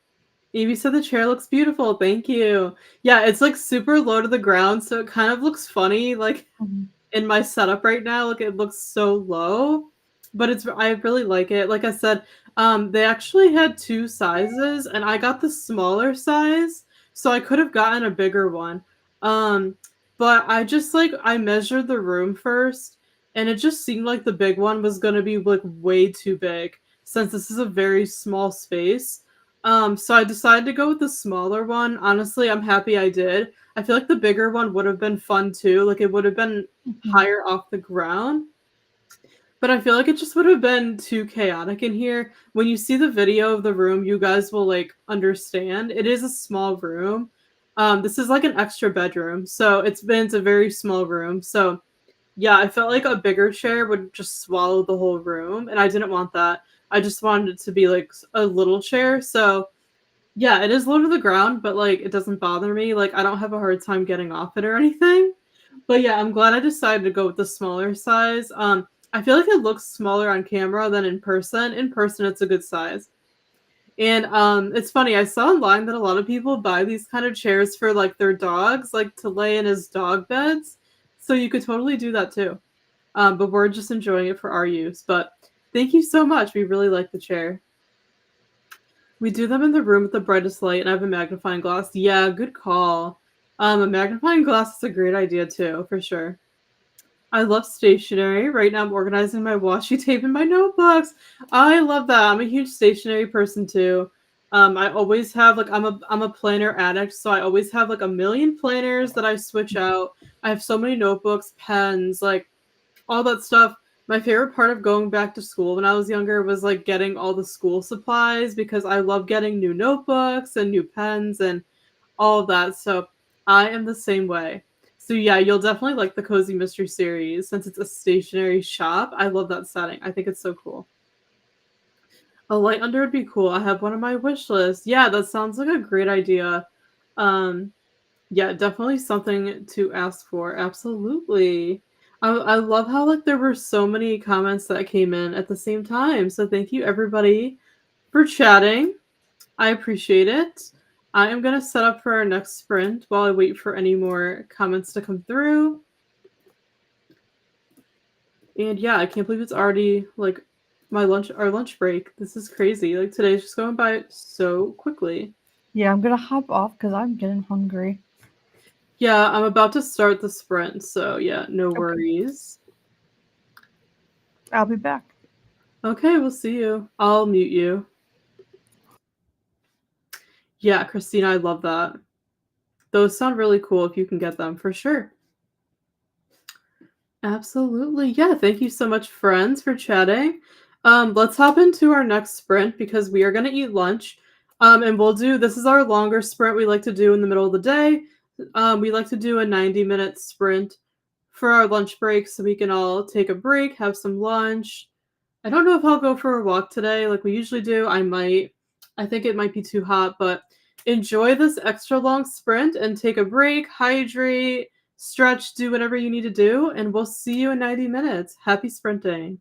Evie said the chair looks beautiful. Thank you. Yeah, it's like super low to the ground, so it kind of looks funny, like Mhm. in my setup right now. Like it looks so low, but I really like it. Like I said, they actually had two sizes, and I got the smaller size, so I could have gotten a bigger one. Um, but I measured the room first, and it just seemed like the big one was gonna be like way too big since this is a very small space. So I decided to go with the smaller one. Honestly, I'm happy I did. I feel like the bigger one would have been fun too. Like it would have been Mhm. higher off the ground. But I feel like it just would have been too chaotic in here. When you see the video of the room, you guys will like understand. It is a small room. This is like an extra bedroom. So it's a very small room. So yeah, I felt like a bigger chair would just swallow the whole room, and I didn't want that. I just wanted it to be like a little chair. So yeah, it is low to the ground, but like it doesn't bother me. Like I don't have a hard time getting off it or anything. But yeah, I'm glad I decided to go with the smaller size. I feel like it looks smaller on camera than in person. In person, it's a good size. And it's funny. I saw online that a lot of people buy these kind of chairs for like their dogs, like to lay in as dog beds. So you could totally do that too. But we're just enjoying it for our use. But thank you so much. We really like the chair. We do them in the room with the brightest light, and I have a magnifying glass. Yeah, good call. A magnifying glass is a great idea too, for sure. I love stationery. Right now, I'm organizing my washi tape in my notebooks. I love that. I'm a huge stationery person too. I always have like I'm a planner addict, so I always have like a million planners that I switch out. I have so many notebooks, pens, like all that stuff. My favorite part of going back to school when I was younger was like getting all the school supplies because I love getting new notebooks and new pens and all of that. So I am the same way. So yeah, you'll definitely like the Cozy Mystery series since it's a stationary shop. I love that setting. I think it's so cool. A light under would be cool. I have one on my wish list. Yeah, that sounds like a great idea. Um, yeah, definitely something to ask for. Absolutely. I love how like there were so many comments that came in at the same time. So thank you everybody for chatting. I appreciate it. I am gonna set up for our next sprint while I wait for any more comments to come through. And yeah, I can't believe it's already like our lunch break. This is crazy. Like today's just going by so quickly. Yeah, I'm gonna hop off because I'm getting hungry. Yeah, I'm about to start the sprint, so yeah, no Okay, worries. I'll be back. Okay, we'll see you. I'll mute you. Yeah, Christina, I love that. Those sound really cool if you can get them for sure. Absolutely. Yeah, thank you so much, friends, for chatting. Let's hop into our next sprint because we are gonna eat lunch. And we'll do this is our longer sprint we like to do in the middle of the day. We like to do a 90-minute sprint for our lunch break so we can all take a break, have some lunch. I don't know if I'll go for a walk today like we usually do. I might. I think it might be too hot, but enjoy this extra long sprint and take a break, hydrate, stretch, do whatever you need to do, and we'll see you in 90 minutes. Happy sprinting.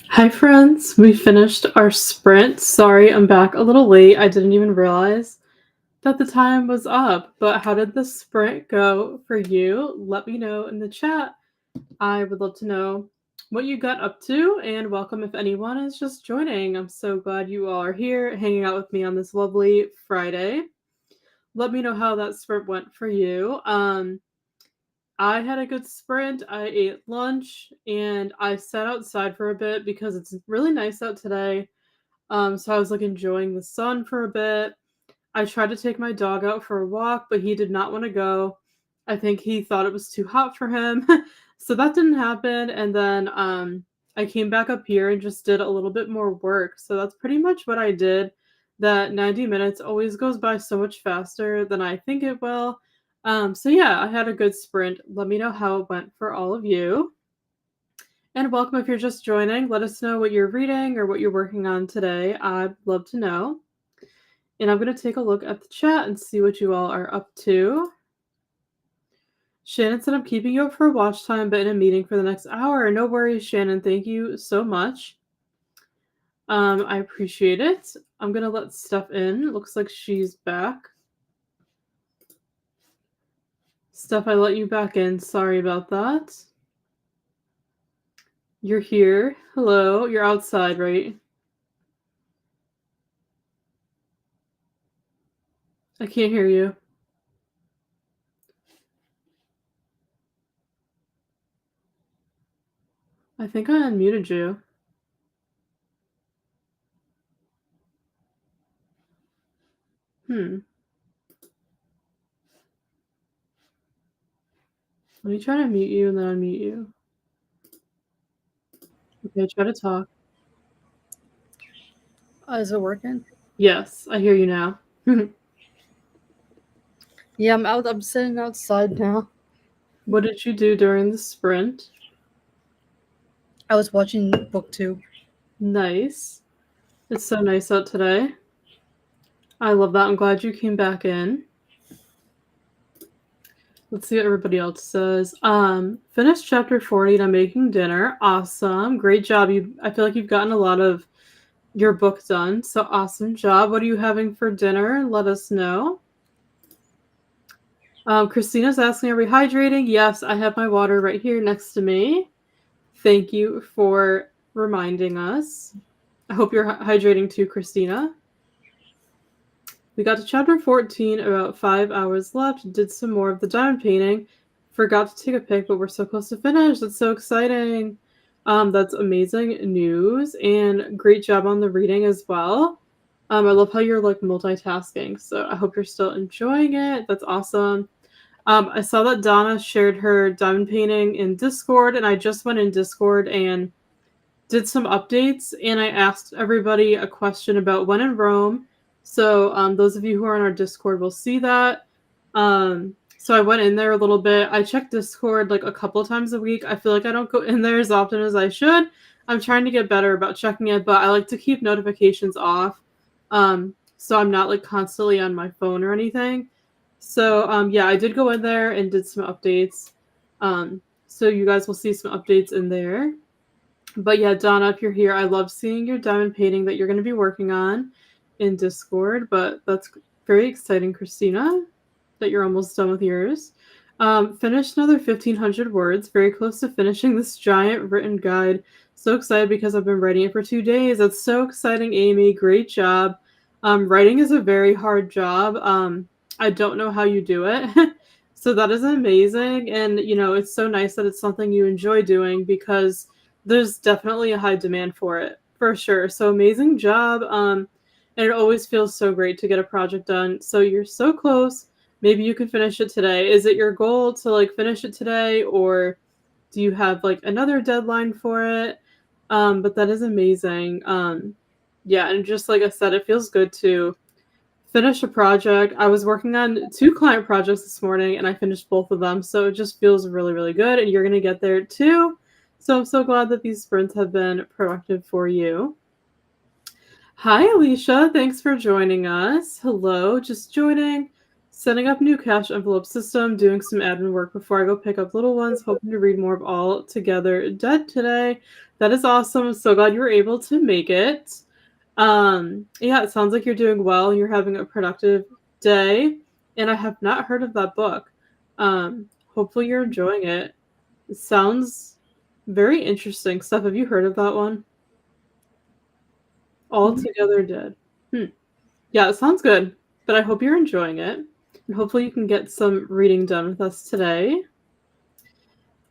Hi, friends. We finished our sprint. Sorry, I'm back a little late. I didn't even realize that the time was up. But how did the sprint go for you? Let me know in the chat. I would love to know what you got up to, and welcome if anyone is just joining. I'm so glad you all are here hanging out with me on this lovely Friday. Let me know how that sprint went for you. I had a good sprint. I ate lunch and I sat outside for a bit because it's really nice out today. So I was like enjoying the sun for a bit. I tried to take my dog out for a walk, but he did not want to go. I think he thought it was too hot for him. So that didn't happen. And then I came back up here and just did a little bit more work. So that's pretty much what I did. That 90 minutes always goes by so much faster than I think it will. So yeah, I had a good sprint. Let me know how it went for all of you. And welcome if you're just joining. Let us know what you're reading or what you're working on today. I'd love to know. And I'm going to take a look at the chat and see what you all are up to. Shannon said I'm keeping you up for watch time, but in a meeting for the next hour. No worries, Shannon. Thank you so much. I appreciate it. I'm going to let Steph in. Looks like she's back. Steph, I let you back in. Sorry about that. You're here. Hello. You're outside, right? I can't hear you. I think I unmuted you. Let me try to mute you and then unmute you. Okay, try to talk. Is it working? Yes, I hear you now. Yeah, I'm sitting outside now. What did you do during the sprint? I was watching BookTube. Nice. It's so nice out today. I love that. I'm glad you came back in. Let's see what everybody else says. Finished chapter 40 and I'm making dinner. Awesome. Great job. I feel like you've gotten a lot of your book done. So awesome job. What are you having for dinner? Let us know. Christina's asking, are we hydrating? Yes, I have my water right here next to me. Thank you for reminding us. I hope you're hydrating too, Christina. We got to chapter 14, about 5 hours left, did some more of the diamond painting. Forgot to take a pic, but we're so close to finish. That's so exciting. That's amazing news, and great job on the reading as well. I love how you're like multitasking, so I hope you're still enjoying it. That's awesome. I saw that Donna shared her diamond painting in Discord, and I just went in Discord and did some updates, and I asked everybody a question about when in Rome. So those of you who are on our Discord will see that. So I went in there a little bit. I check Discord like a couple of times a week. I feel like I don't go in there as often as I should. I'm trying to get better about checking it, but I like to keep notifications off. So I'm not like constantly on my phone or anything. So yeah, I did go in there and did some updates. So you guys will see some updates in there. But yeah, Donna, if you're here, I love seeing your diamond painting that you're going to be working on in Discord. But that's very exciting, Christina, that you're almost done with yours. Finished another 1,500 words. Very close to finishing this giant written guide. So excited because I've been writing it for 2 days. That's so exciting, Amy. Great job. Writing is a very hard job. I don't know how you do it. So that is amazing. And, it's so nice that it's something you enjoy doing because there's definitely a high demand for it, for sure. So amazing job. And it always feels so great to get a project done. So you're so close. Maybe you can finish it today. Is it your goal to like finish it today, or do you have like another deadline for it? But that is amazing. Yeah, and just like I said, it feels good to finish a project. I was working on 2 client projects this morning and I finished both of them. So it just feels really, really good. And you're going to get there too. So I'm so glad that these sprints have been productive for you. Hi, Alicia. Thanks for joining us. Hello, just joining. Setting up new cash envelope system, doing some admin work before I go pick up little ones, hoping to read more of All Together Dead today. That is awesome. So glad you were able to make it. Yeah, it sounds like you're doing well. You're having a productive day, and I have not heard of that book. Hopefully you're enjoying it. It sounds very interesting. Steph, have you heard of that one? All Together Dead. Hmm. Yeah, it sounds good, but I hope you're enjoying it, and hopefully you can get some reading done with us today.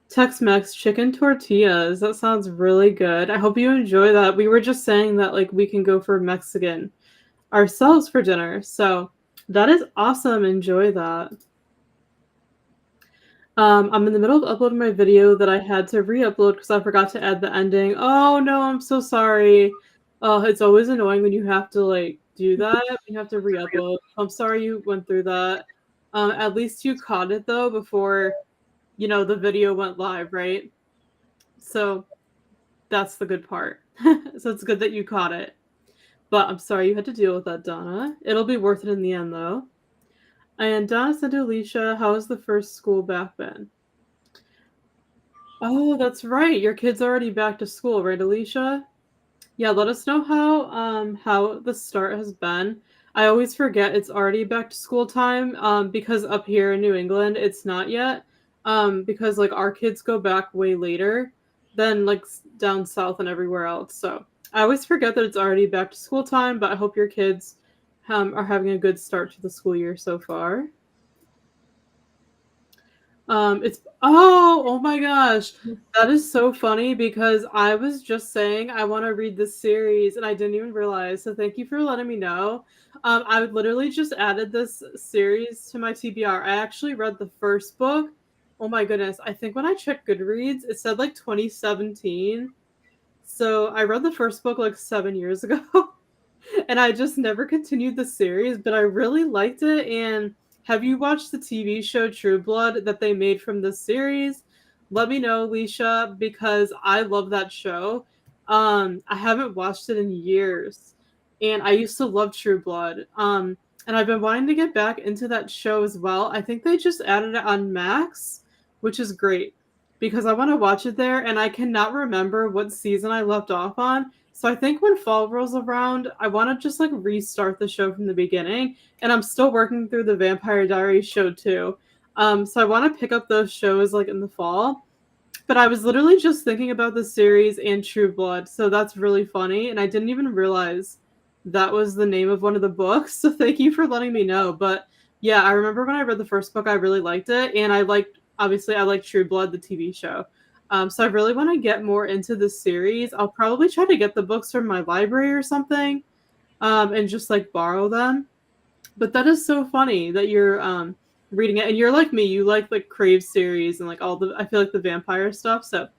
Tex-Mex chicken tortillas. That sounds really good. I hope you enjoy that. We were just saying that like we can go for Mexican ourselves for dinner. So that is awesome. Enjoy that. I'm in the middle of uploading my video that I had to re-upload because I forgot to add the ending. Oh no, I'm so sorry. Oh, it's always annoying when you have to like do that. You have to re-upload. I'm sorry you went through that. At least you caught it though before, the video went live, right? So that's the good part. So it's good that you caught it. But I'm sorry you had to deal with that, Donna. It'll be worth it in the end though. And Donna said to Alicia, how has the first school back been? Oh, that's right. Your kid's already back to school, right, Alicia? Yeah, let us know how the start has been. I always forget it's already back to school time because up here in New England it's not yet because like our kids go back way later than like down south and everywhere else. So I always forget that it's already back to school time, but I hope your kids are having a good start to the school year so far. It's oh my gosh. That is so funny because I was just saying I want to read this series and I didn't even realize. So thank you for letting me know. I literally just added this series to my TBR. I actually read the first book. Oh my goodness. I think when I checked Goodreads, it said like 2017. So I read the first book like 7 years ago. And I just never continued the series, but I really liked it. And have you watched the TV show True Blood that they made from this series? Let me know, Leisha, because I love that show. I haven't watched it in years, and I used to love True Blood. And I've been wanting to get back into that show as well. I think they just added it on Max, which is great because I want to watch it there, and I cannot remember what season I left off on. So I think when fall rolls around, I want to just like restart the show from the beginning. And I'm still working through the Vampire Diaries show too. So I want to pick up those shows like in the fall. But I was literally just thinking about the series and True Blood, so that's really funny. And I didn't even realize that was the name of one of the books. So thank you for letting me know. But yeah, I remember when I read the first book, I really liked it, and obviously I like True Blood, the TV show. So I really want to get more into this series. I'll probably try to get the books from my library or something, and just like borrow them. But that is so funny that you're reading it, and you're like me. You like Crave series and like all the I feel like the vampire stuff. So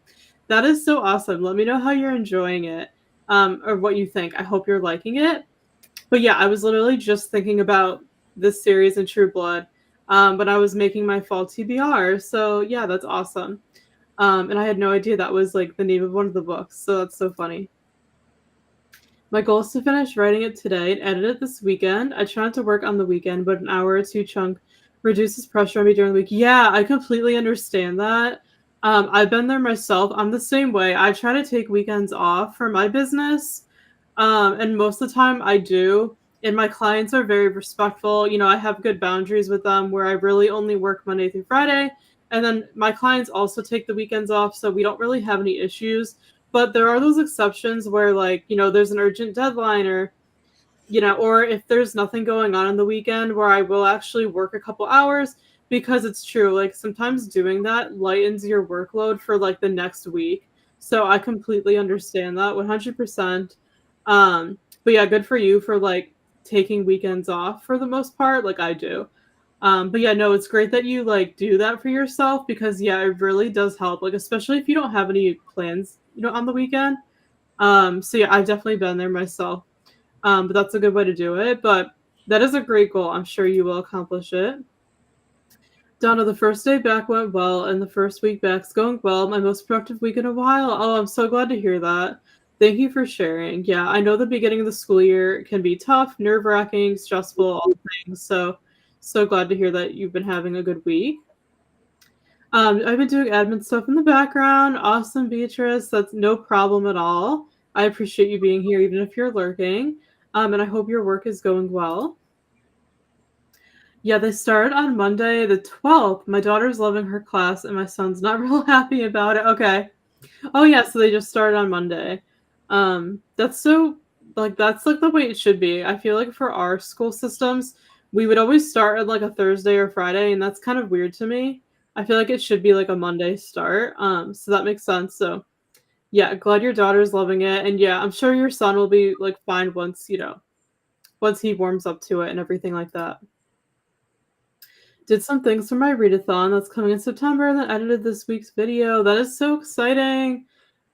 that is so awesome. Let me know how you're enjoying it, or what you think. I hope you're liking it. But yeah, I was literally just thinking about this series in True Blood when I was making my fall TBR. So yeah, that's awesome. And I had no idea that was like the name of one of the books. So that's so funny. My goal is to finish writing it today and edit it this weekend. I try not to work on the weekend, but an hour or two chunk reduces pressure on me during the week. Yeah, I completely understand that. I've been there myself. I'm the same way. I try to take weekends off for my business. And most of the time I do. And my clients are very respectful. I have good boundaries with them where I really only work Monday through Friday. And then my clients also take the weekends off, so we don't really have any issues. But there are those exceptions where, like, there's an urgent deadline or if there's nothing going on the weekend where I will actually work a couple hours because it's true. Like, sometimes doing that lightens your workload for, like, the next week. So I completely understand that 100%. But yeah, good for you for, like, taking weekends off for the most part, like I do. But yeah, no, it's great that you like do that for yourself because yeah, it really does help. Like especially if you don't have any plans, on the weekend. So yeah, I've definitely been there myself. But that's a good way to do it. But that is a great goal. I'm sure you will accomplish it. Donna, the first day back went well, and the first week back's going well. My most productive week in a while. Oh, I'm so glad to hear that. Thank you for sharing. Yeah, I know the beginning of the school year can be tough, nerve-wracking, stressful, all things. So So glad to hear that you've been having a good week. I've been doing admin stuff in the background. Awesome, Beatrice. That's no problem at all. I appreciate you being here, even if you're lurking. And I hope your work is going well. Yeah, they start on Monday, the 12th. My daughter's loving her class, and my son's not real happy about it. Okay. Oh yeah, so they just started on Monday. That's so that's like the way it should be. I feel like for our school systems, we would always start at like a Thursday or Friday, and that's kind of weird to me. I feel like it should be like a Monday start. So that makes sense. So yeah, glad your daughter's loving it. And yeah, I'm sure your son will be like fine once, once he warms up to it and everything like that. Did some things for my readathon that's coming in September and then edited this week's video. That is so exciting.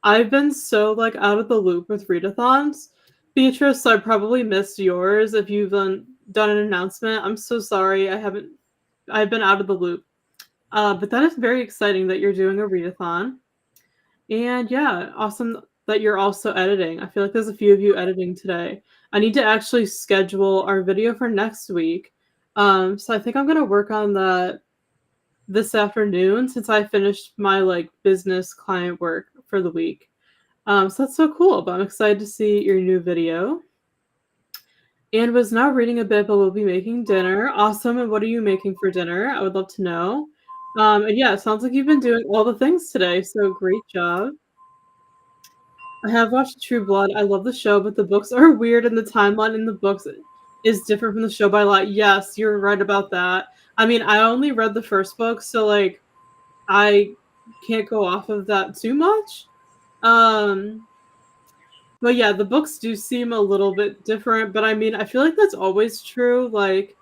I've been so like out of the loop with readathons. Beatrice, so I probably missed yours if you've done an announcement. I'm so sorry. I've been out of the loop. But that is very exciting that you're doing a readathon. And yeah, awesome that you're also editing. I feel like there's a few of you editing today. I need to actually schedule our video for next week. So I think I'm gonna work on that this afternoon since I finished my like business client work for the week. So that's so cool, but I'm excited to see your new video. And was now reading a bit, but we'll be making dinner. Awesome. And what are you making for dinner? I would love to know. And yeah, it sounds like you've been doing all the things today, so great job. I have watched True Blood. I love the show, but the books are weird and the timeline in the books is different from the show by a lot. Yes, you're right about that. I mean, I only read the first book, so like I can't go off of that too much. Um, but yeah, the books do seem a little bit different, but I mean, I feel like that's always true. Like,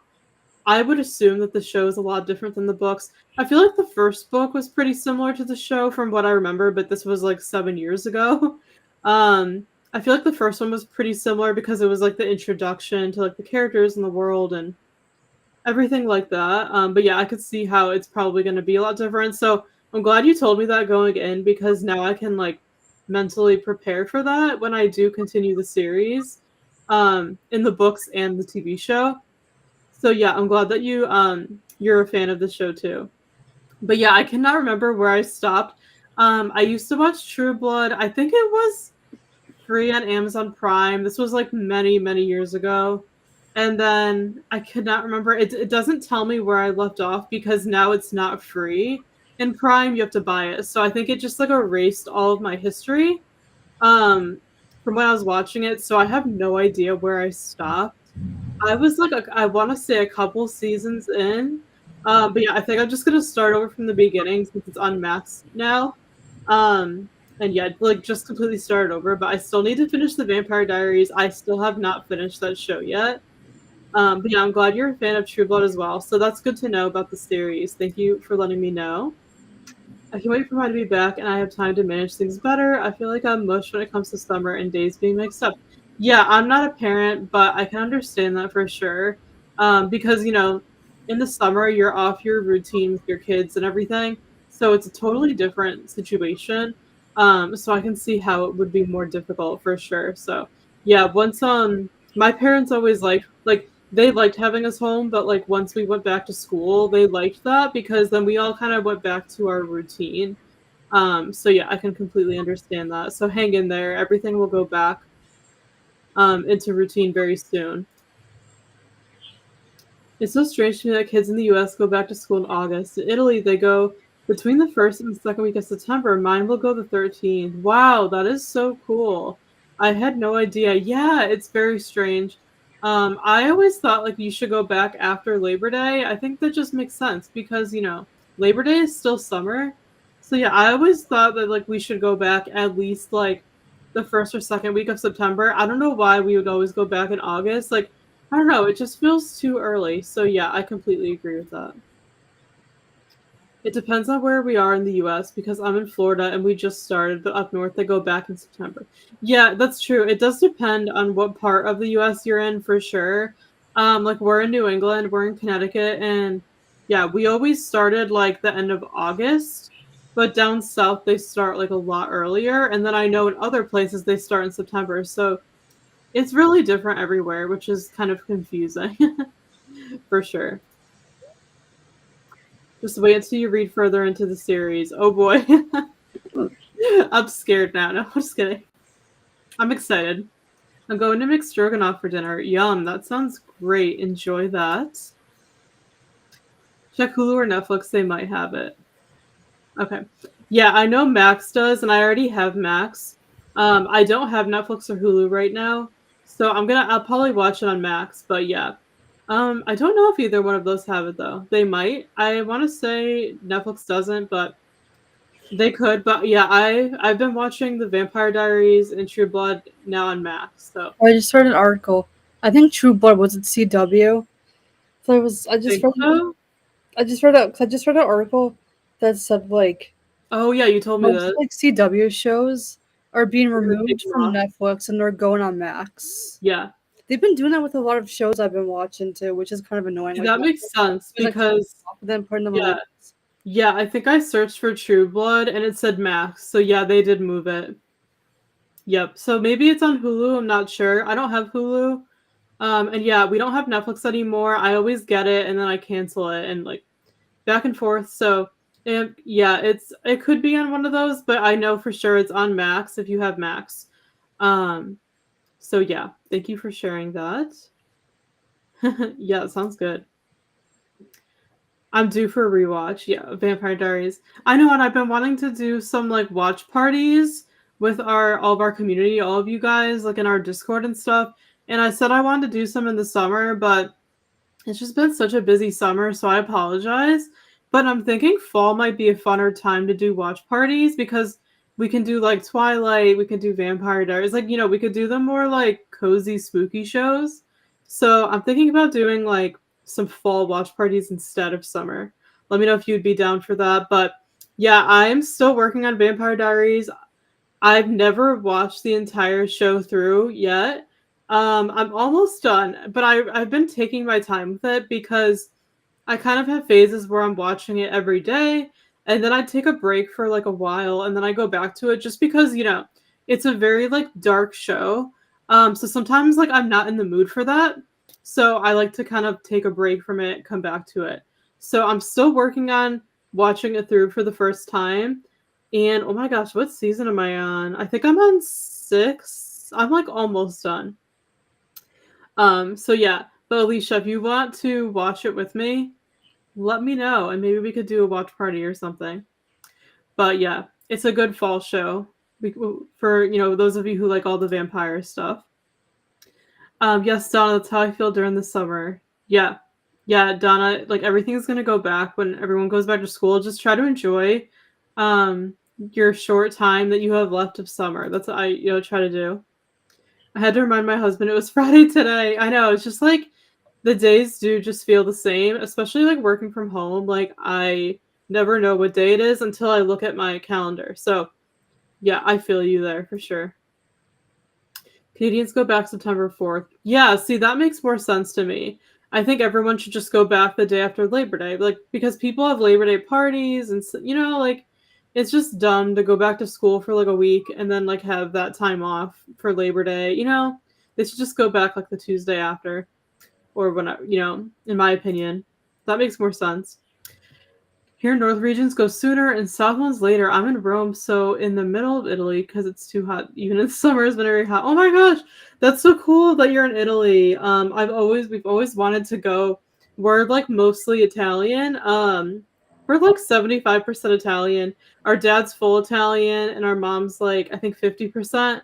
I would assume that the show is a lot different than the books. I feel like the first book was pretty similar to the show from what I remember, but this was like 7 years ago. I feel like the first one was pretty similar because it was like the introduction to like the characters in the world and everything like that. But yeah, I could see how it's probably going to be a lot different. So I'm glad you told me that going in because now I can like mentally prepare for that when I do continue the series, in the books and the TV show. So yeah, I'm glad that you're a fan of the show too. But yeah, I cannot remember where I stopped. I used to watch True Blood. I think it was free on Amazon Prime. This was like many, many years ago. And then I could not remember. It doesn't tell me where I left off because now it's not free in Prime. You have to buy it. So I think it just like erased all of my history from when I was watching it. So I have no idea where I stopped. I was like, I want to say a couple seasons in. But yeah, I think I'm just gonna start over from the beginning since it's on Max now. Um, and yeah, like just completely start over. But I still need to finish the Vampire Diaries. I still have not finished that show yet. But yeah, I'm glad you're a fan of True Blood as well. So that's good to know about the series. Thank you for letting me know. I can't wait for mine to be back and I have time to manage things better. I feel like I'm mush when it comes to summer and days being mixed up. Yeah, I'm not a parent, but I can understand that for sure. Because, in the summer, you're off your routine with your kids and everything. So it's a totally different situation. So I can see how it would be more difficult for sure. So yeah, once my parents always like they liked having us home, but like once we went back to school, they liked that because then we all kind of went back to our routine. So yeah, I can completely understand that. So hang in there. Everything will go back into routine very soon. It's so strange to me that kids in the US go back to school in August. In Italy, they go between the first and the second week of September. Mine will go the 13th. Wow, that is so cool. I had no idea. Yeah, it's very strange. I always thought like you should go back after Labor Day. I think that just makes sense because, Labor Day is still summer. So yeah, I always thought that like we should go back at least like the first or second week of September. I don't know why we would always go back in August. Like I don't know, it just feels too early. So yeah, I completely agree with that. It depends on where we are in the US because I'm in Florida and we just started, but up north they go back in September. Yeah, that's true. It does depend on what part of the US you're in for sure. Like we're in New England, we're in Connecticut, and yeah, we always started like the end of August, but down south they start like a lot earlier, and then I know in other places they start in September. So it's really different everywhere, which is kind of confusing for sure. Just wait until you read further into the series. Oh boy. I'm scared now. No, I'm just kidding. I'm excited. I'm going to make stroganoff for dinner. Yum, that sounds great. Enjoy that. Check Hulu or Netflix, they might have it. Okay. Yeah, I know Max does, and I already have Max. I don't have Netflix or Hulu right now, so I'll probably watch it on Max, but yeah. I don't know if either one of those have it though. They might. I want to say Netflix doesn't, but they could. But yeah, I've been watching the Vampire Diaries and True Blood now on Max, so I just read an article. I think True Blood was at CW. So think so. I just read a, 'cause I just read an article that said like Oh yeah, you told me most that. like CW shows are being They're gonna take removed them from off. Netflix and they're going on Max. Yeah. They've been doing that with a lot of shows I've been watching too, which is kind of annoying. See, Like that makes Netflix sense is like taking them because off and then putting them on yeah. Max. Yeah, I think I searched for True Blood and it said Max. So yeah, they did move it. Yep. So maybe it's on Hulu. I'm not sure. I don't have Hulu. And yeah, we don't have Netflix anymore. I always get it and then I cancel it and like back and forth. So yeah, it could be on one of those, but I know for sure it's on Max if you have Max. Um, so yeah, thank you for sharing that. Yeah, it sounds good. I'm due for a rewatch. Yeah, Vampire Diaries. I know, and I've been wanting to do some like watch parties with our all of our community, all of you guys, like in our Discord and stuff. And I said I wanted to do some in the summer, but it's just been such a busy summer, so I apologize. But I'm thinking fall might be a funner time to do watch parties because we can do like Twilight, we can do Vampire Diaries, like we could do them more like cozy, spooky shows. So I'm thinking about doing like some fall watch parties instead of summer. Let me know if you'd be down for that. But yeah, I'm still working on Vampire Diaries. I've never watched the entire show through yet. I'm almost done, but I've been taking my time with it because I kind of have phases where I'm watching it every day, and then I take a break for like a while, and then I go back to it just because it's a very like dark show. So sometimes like I'm not in the mood for that, so I like to kind of take a break from it, come back to it. So I'm still working on watching it through for the first time. And oh my gosh, what season am I on? I think I'm on 6. I'm like almost done. So yeah, but Alicia, if you want to watch it with me, let me know and maybe we could do a watch party or something. But yeah, it's a good fall show for those of you who like all the vampire stuff. Yes, Donna, that's how I feel during the summer. Yeah. Yeah, Donna, like everything's gonna go back when everyone goes back to school. Just try to enjoy your short time that you have left of summer. That's what I try to do. I had to remind my husband it was Friday today. I know, it's just like the days do just feel the same, especially like working from home. Like I never know what day it is until I look at my calendar. So yeah, I feel you there for sure. Canadians go back September 4th. Yeah, see, that makes more sense to me. I think everyone should just go back the day after Labor Day, like because people have Labor Day parties, and like it's just dumb to go back to school for like a week and then like have that time off for Labor Day. They should just go back like the Tuesday after, or when in my opinion, that makes more sense. Here, North regions go sooner and South ones later. I'm in Rome, so in the middle of Italy because it's too hot. Even in the summer, it's been very hot. Oh my gosh, that's so cool that you're in Italy. We've always wanted to go. We're like mostly Italian. We're like 75% Italian. Our dad's full Italian, and our mom's like I think 50%.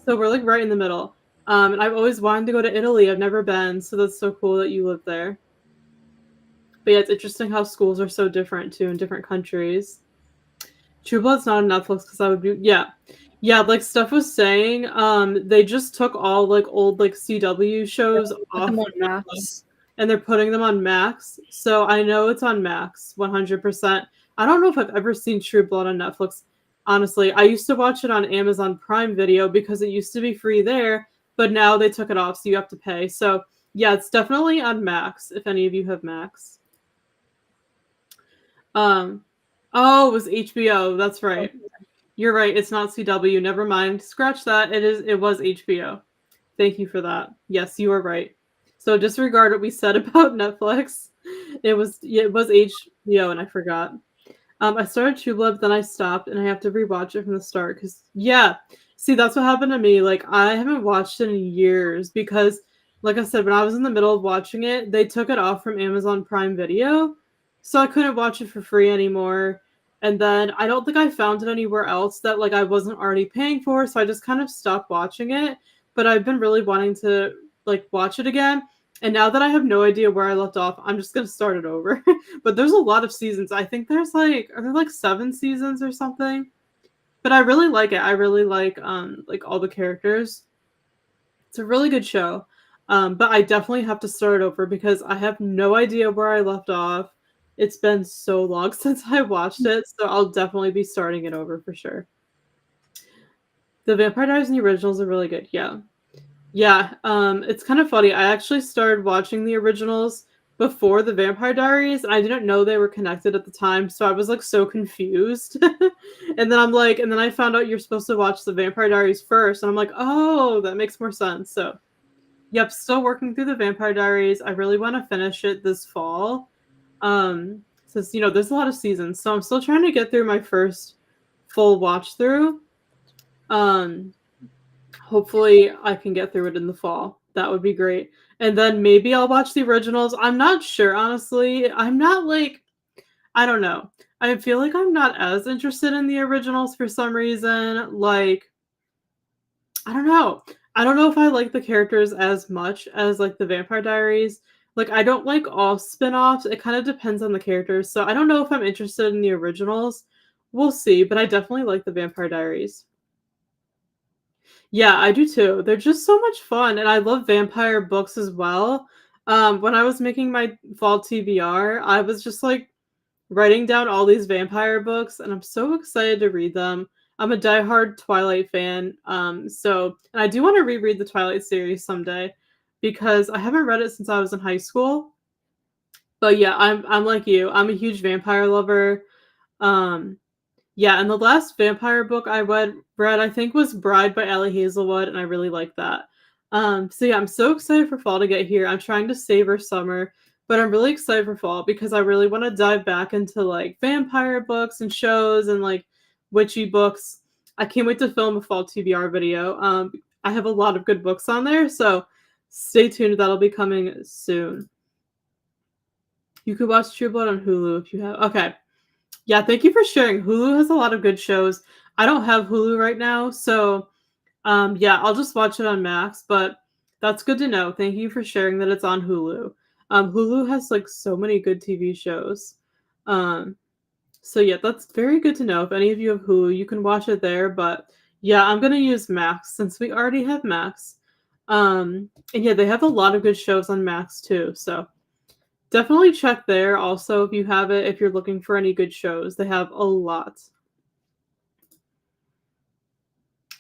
So we're like right in the middle. And I've always wanted to go to Italy. I've never been, so that's so cool that you live there. But yeah, it's interesting how schools are so different too in different countries. True Blood's not on Netflix because I would be yeah. Like Steph was saying, they just took all like old like CW Yeah, shows put off them on of Netflix Max. and they're putting them on Max. So I know it's on Max 100%. I don't know if I've ever seen True Blood on Netflix. Honestly, I used to watch it on Amazon Prime Video because it used to be free there, but now they took it off, so you have to pay. So yeah, it's definitely on Max if any of you have Max. Um, oh, it was HBO. That's right. You're right. It's not CW. Never mind. Scratch that. It was HBO. Thank you for that. Yes, you are right. So disregard what we said about Netflix. It was HBO, and I forgot. I started True Blood, then I stopped, and I have to rewatch it from the start. Cause yeah, see, that's what happened to me. Like, I haven't watched it in years because, like I said, when I was in the middle of watching it, they took it off from Amazon Prime Video, so I couldn't watch it for free anymore. And then I don't think I found it anywhere else that like I wasn't already paying for, so I just kind of stopped watching it. But I've been really wanting to like watch it again. And now that I have no idea where I left off, I'm just gonna start it over. But there's a lot of seasons. I think there's like are there like 7 seasons or something? But I really like it. I really like all the characters. It's a really good show. But I definitely have to start over because I have no idea where I left off. It's been so long since I watched it, so I'll definitely be starting it over for sure. The Vampire Diaries and the originals are really good. Yeah. Yeah, it's kind of funny. I actually started watching the originals before the Vampire Diaries, and I didn't know they were connected at the time, so I was like so confused. And then I found out you're supposed to watch the Vampire Diaries first, and I'm like, oh, that makes more sense. So, yep, still working through the Vampire Diaries. I really want to finish it this fall. Since there's a lot of seasons, so I'm still trying to get through my first full watch through. Um, Hopefully, I can get through it in the fall. That would be great. And then maybe I'll watch the originals. I'm not sure, honestly. I'm not like, I don't know. I feel like I'm not as interested in the originals for some reason. Like, I don't know. I don't know if I like the characters as much as like the Vampire Diaries. Like, I don't like all spin-offs. It kind of depends on the characters. So I don't know if I'm interested in the originals. We'll see, but I definitely like the Vampire Diaries. Yeah, I do too. They're just so much fun, and I love vampire books as well. When I was making my fall TBR, I was just like writing down all these vampire books, and I'm so excited to read them. I'm a diehard Twilight fan, and I do want to reread the Twilight series someday because I haven't read it since I was in high school. But yeah, I'm like you. I'm a huge vampire lover. Um, yeah, and the last vampire book I read I think was Bride by Allie Hazelwood, and I really like that. So yeah, I'm so excited for fall to get here. I'm trying to savor summer, but I'm really excited for fall because I really want to dive back into like vampire books and shows and like witchy books. I can't wait to film a fall TBR video. I have a lot of good books on there, so stay tuned. That'll be coming soon. You could watch True Blood on Hulu if you have. Okay. Yeah, thank you for sharing. Hulu has a lot of good shows. I don't have Hulu right now, so yeah, I'll just watch it on Max, but that's good to know. Thank you for sharing that it's on Hulu. Hulu has like so many good TV shows. Um, so yeah, that's very good to know. If any of you have Hulu, you can watch it there, but yeah, I'm gonna use Max since we already have Max. And yeah, they have a lot of good shows on Max too, so definitely check there also if you have it, if you're looking for any good shows. They have a lot.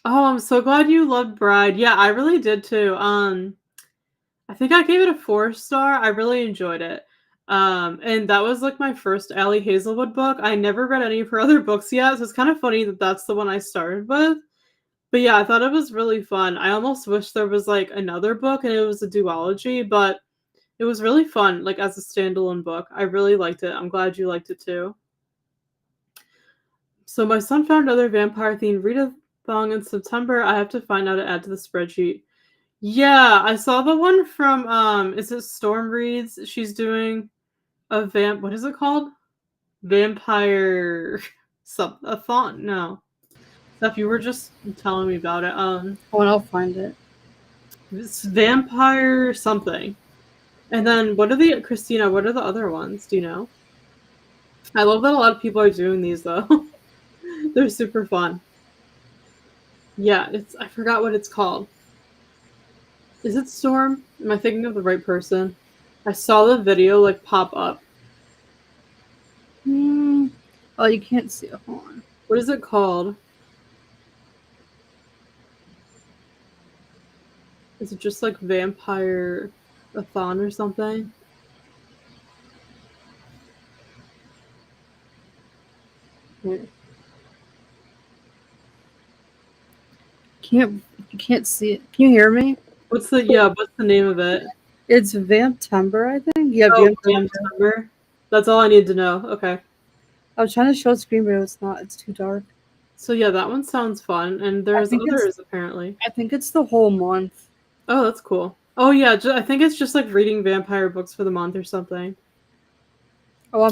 Oh, I'm so glad you loved Bride. Yeah, I really did too. I think I gave it a 4 star. I really enjoyed it. And that was like my first Allie Hazelwood book. I never read any of her other books yet, so it's kind of funny that that's the one I started with. But yeah, I thought it was really fun. I almost wish there was like another book and it was a duology, but it was really fun, like as a standalone book. I really liked it. I'm glad you liked it too. So my son found another vampire-themed readathon in September. I have to find out to add to the spreadsheet. Yeah, I saw the one from is it Storm Reads? She's doing a what is it called? Vampire a thought? No. Steph, you were just telling me about it. Oh, and I'll find it. It's vampire something. And then what are the Christina, what are the other ones? Do you know? I love that a lot of people are doing these though. They're super fun. Yeah, I forgot what it's called. Is it Storm? Am I thinking of the right person? I saw the video like pop up. Oh, you can't see it. Hold on. What is it called? Is it just like Vampire Athon or something? You can't see it. Can you hear me? What's the name of it? It's Vamptember, I think. Yeah, Oh, Vampire. September. That's all I need to know. Okay. I was trying to show a screen, but it's not. It's too dark. So yeah, that one sounds fun, and I there's think it's. others apparently. I think it's the whole month. Oh, that's cool. Oh yeah, I think it's just like reading vampire books for the month or something. Oh,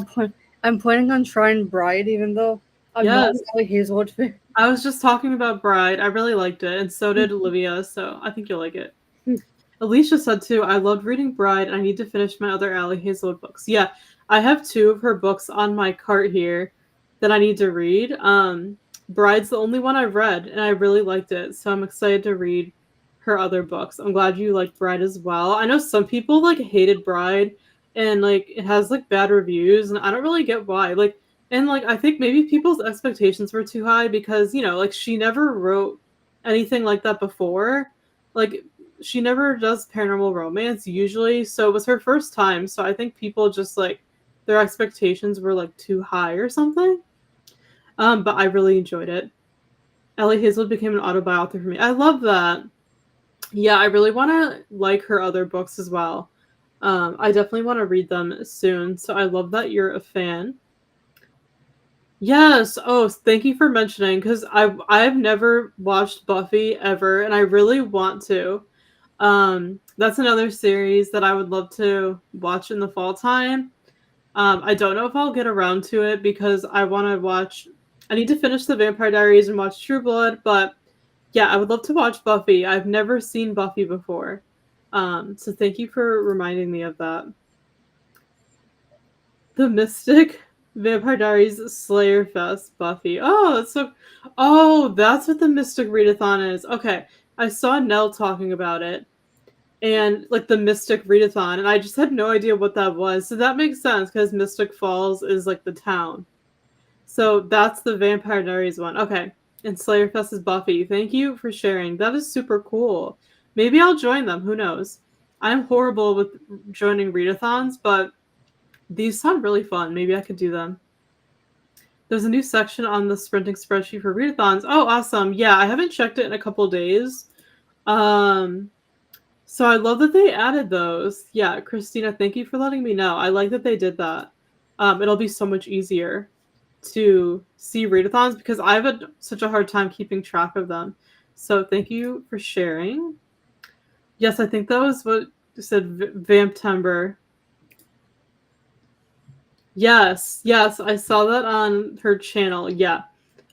I'm planning on trying Bride, even though I'm not Yes. an Ellie Hazelwood fan. I was just talking about Bride. I really liked it, and so did Olivia, so I think you'll like it. Alicia said too, I loved reading Bride, and I need to finish my other Allie Hazelwood books. Yeah, I have two of her books on my cart here that I need to read. Bride's the only one I've read, and I really liked it, so I'm excited to read her other books. I'm glad you liked Bride as well. I know some people like hated Bride, and like it has like bad reviews, and I don't really get why. Like, and like I think maybe people's expectations were too high because like she never wrote anything like that before. Like she never does paranormal romance usually, so it was her first time. So I think people just like their expectations were like too high or something. But I really enjoyed it. Ellie Hazelwood became an autobiography for me. I love that. Yeah, I really want to like her other books as well. I definitely want to read them soon. So I love that you're a fan. Yes. Oh, thank you for mentioning because I've never watched Buffy ever, and I really want to. That's another series that I would love to watch in the fall time. I don't know if I'll get around to it because I want to watch. I need to finish the Vampire Diaries and watch True Blood, but yeah, I would love to watch Buffy. I've never seen Buffy before. So thank you for reminding me of that. The Mystic Vampire Diaries Slayer Fest Buffy. Oh, that's so. Oh, that's what the Mystic Readathon is. Okay, I saw Nell talking about it and like the Mystic Readathon, and I just had no idea what that was. So that makes sense because Mystic Falls is like the town. So that's the Vampire Diaries one. Okay. And Slayerfest is Buffy. Thank you for sharing. That is super cool. Maybe I'll join them. Who knows? I'm horrible with joining readathons, but these sound really fun. Maybe I could do them. There's a new section on the sprinting spreadsheet for readathons. Oh, awesome. Yeah, I haven't checked it in a couple days. Um, so I love that they added those. Yeah, Christina, thank you for letting me know. I like that they did that. It'll be so much easier to see readathons because I've had such a hard time keeping track of them. So thank you for sharing. Yes, I think that was what you said, Vamptember. Yes, yes, I saw that on her channel. Yeah.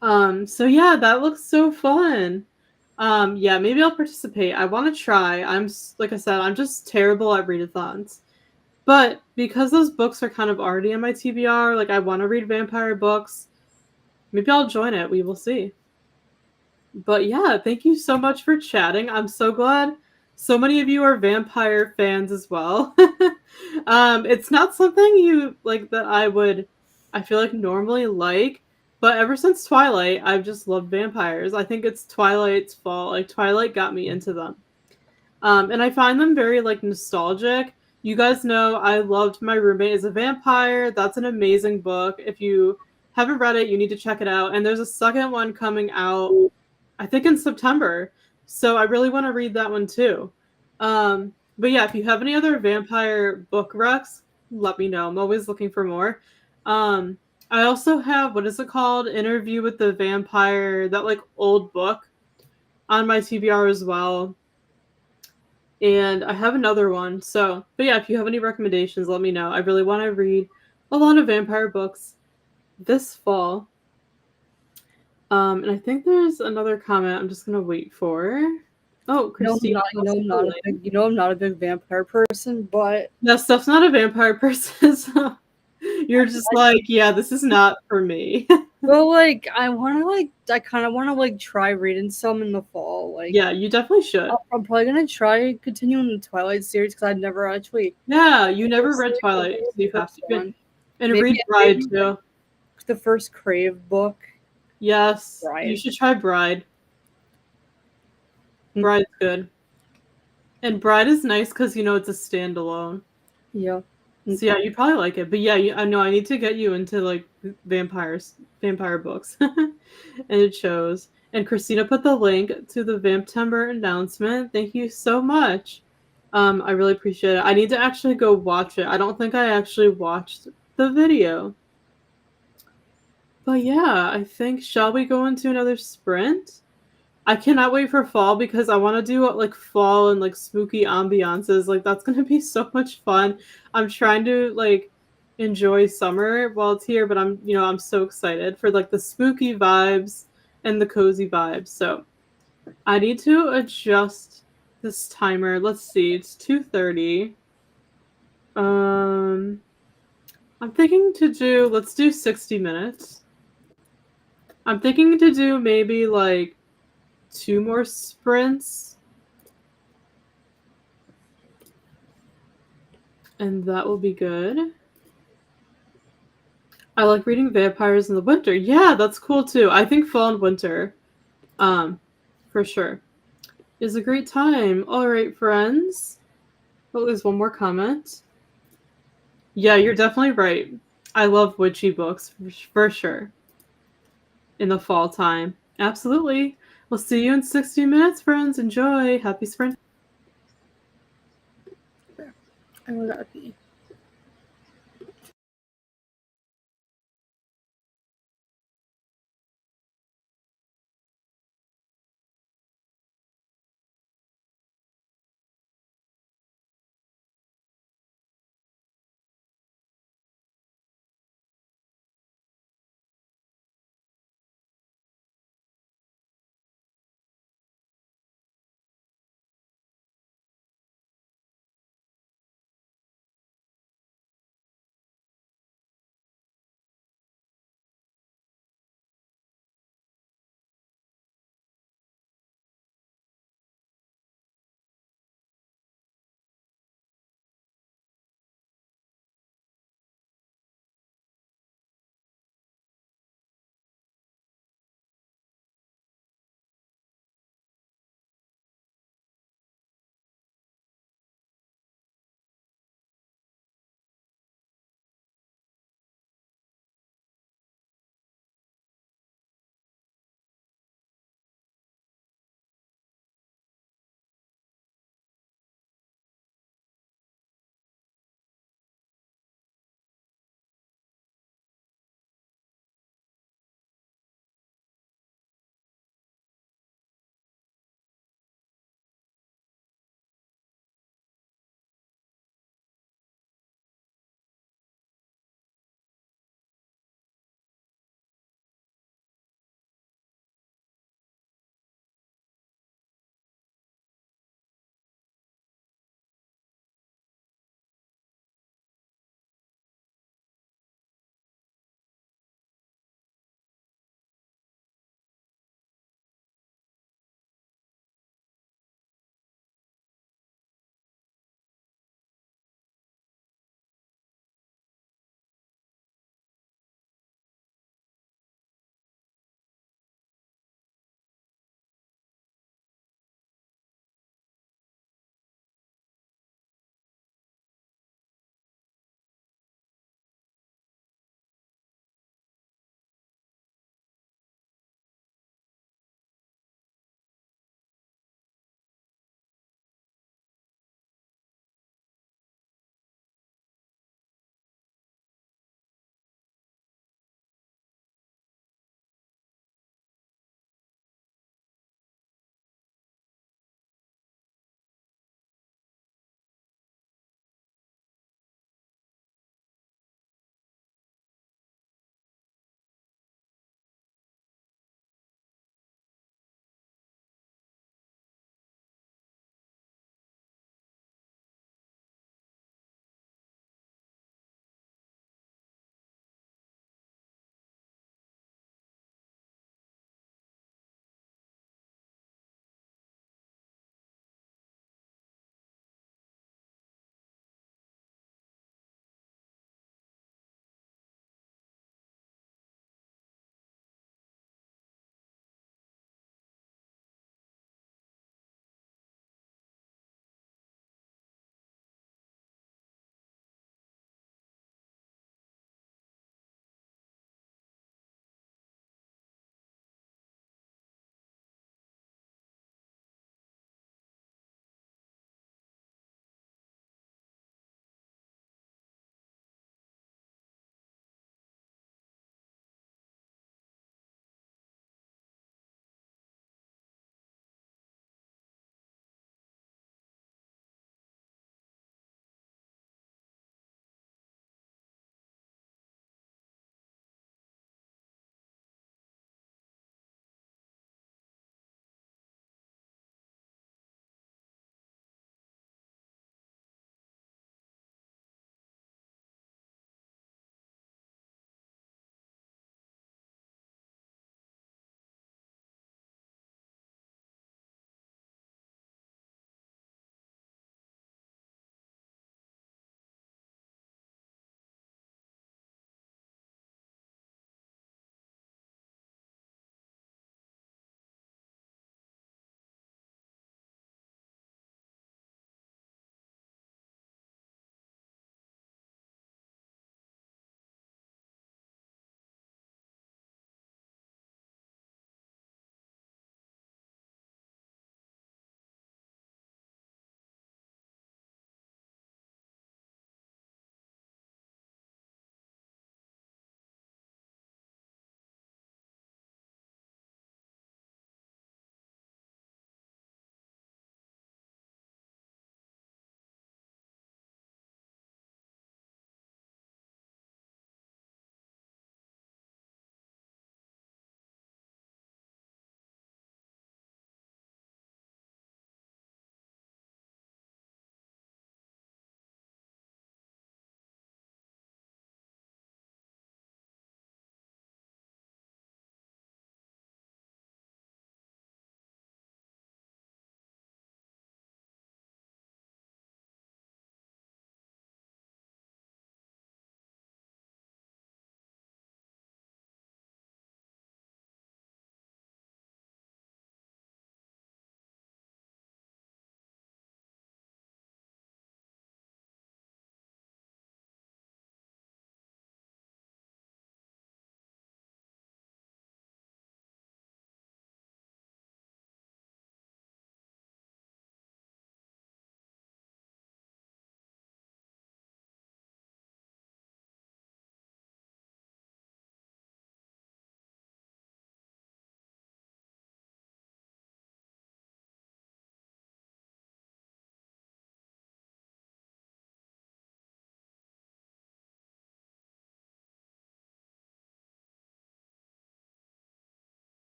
So yeah, that looks so fun. Yeah, maybe I'll participate. I want to try. Like I said, I'm just terrible at readathons. But because those books are kind of already in my TBR, like I want to read vampire books, maybe I'll join it. We will see. But yeah, thank you so much for chatting. I'm so glad so many of you are vampire fans as well. It's not something you like that I feel like normally like, but ever since Twilight, I've just loved vampires. I think it's Twilight's fault. Like Twilight got me into them. And I find them very like nostalgic. You guys know I loved My Roommate is a Vampire. That's an amazing book. If you haven't read it, you need to check it out. And there's a second one coming out, I think in September. So I really want to read that one too. But yeah, if you have any other vampire book recs, let me know. I'm always looking for more. I also have, what is it called? Interview with the Vampire, that like old book on my TBR as well. And I have another one. So, but yeah, if you have any recommendations, let me know. I really want to read a lot of vampire books this fall. And I think there's another comment I'm just gonna wait for. Oh, Christine. I'm not a big vampire person, but No, Steph's not a vampire person, so you're just like, yeah, this is not for me. well, like I kind of want to like try reading some in the fall. Like, yeah, you definitely should. I'm probably gonna try continuing the Twilight series because I've never actually. Yeah, you never read Twilight, so you have to. And read Bride too. The first Crave book. Yes, Bride. You should try Bride. Bride's good. And Bride is nice because it's a standalone. Yeah. So yeah, you probably like it. But yeah, I know I need to get you into like vampire books. And it shows. And Christina put the link to the Vamptember announcement. Thank you so much. I really appreciate it. I need to actually go watch it. I don't think I actually watched the video. But yeah, I think shall we go into another sprint? I cannot wait for fall because I wanna do, like, fall and, like, spooky ambiances, like, that's gonna be so much fun. I'm trying to, like, enjoy summer while it's here, but I'm so excited for, like, the spooky vibes and the cozy vibes, so I need to adjust this timer. Let's see, it's 2:30. Um, I'm thinking to do let's do 60 minutes. I'm thinking to do maybe, like, 2 more sprints, and that will be good. I like reading vampires in the winter. Yeah, that's cool too. I think fall and winter, um, for sure, is a great time. All right, friends. Oh, there's one more comment. Yeah, you're definitely right. I love witchy books for sure in the fall time. Absolutely. We'll see you in 60 minutes, friends. Enjoy. Happy sprint. I gotta pee.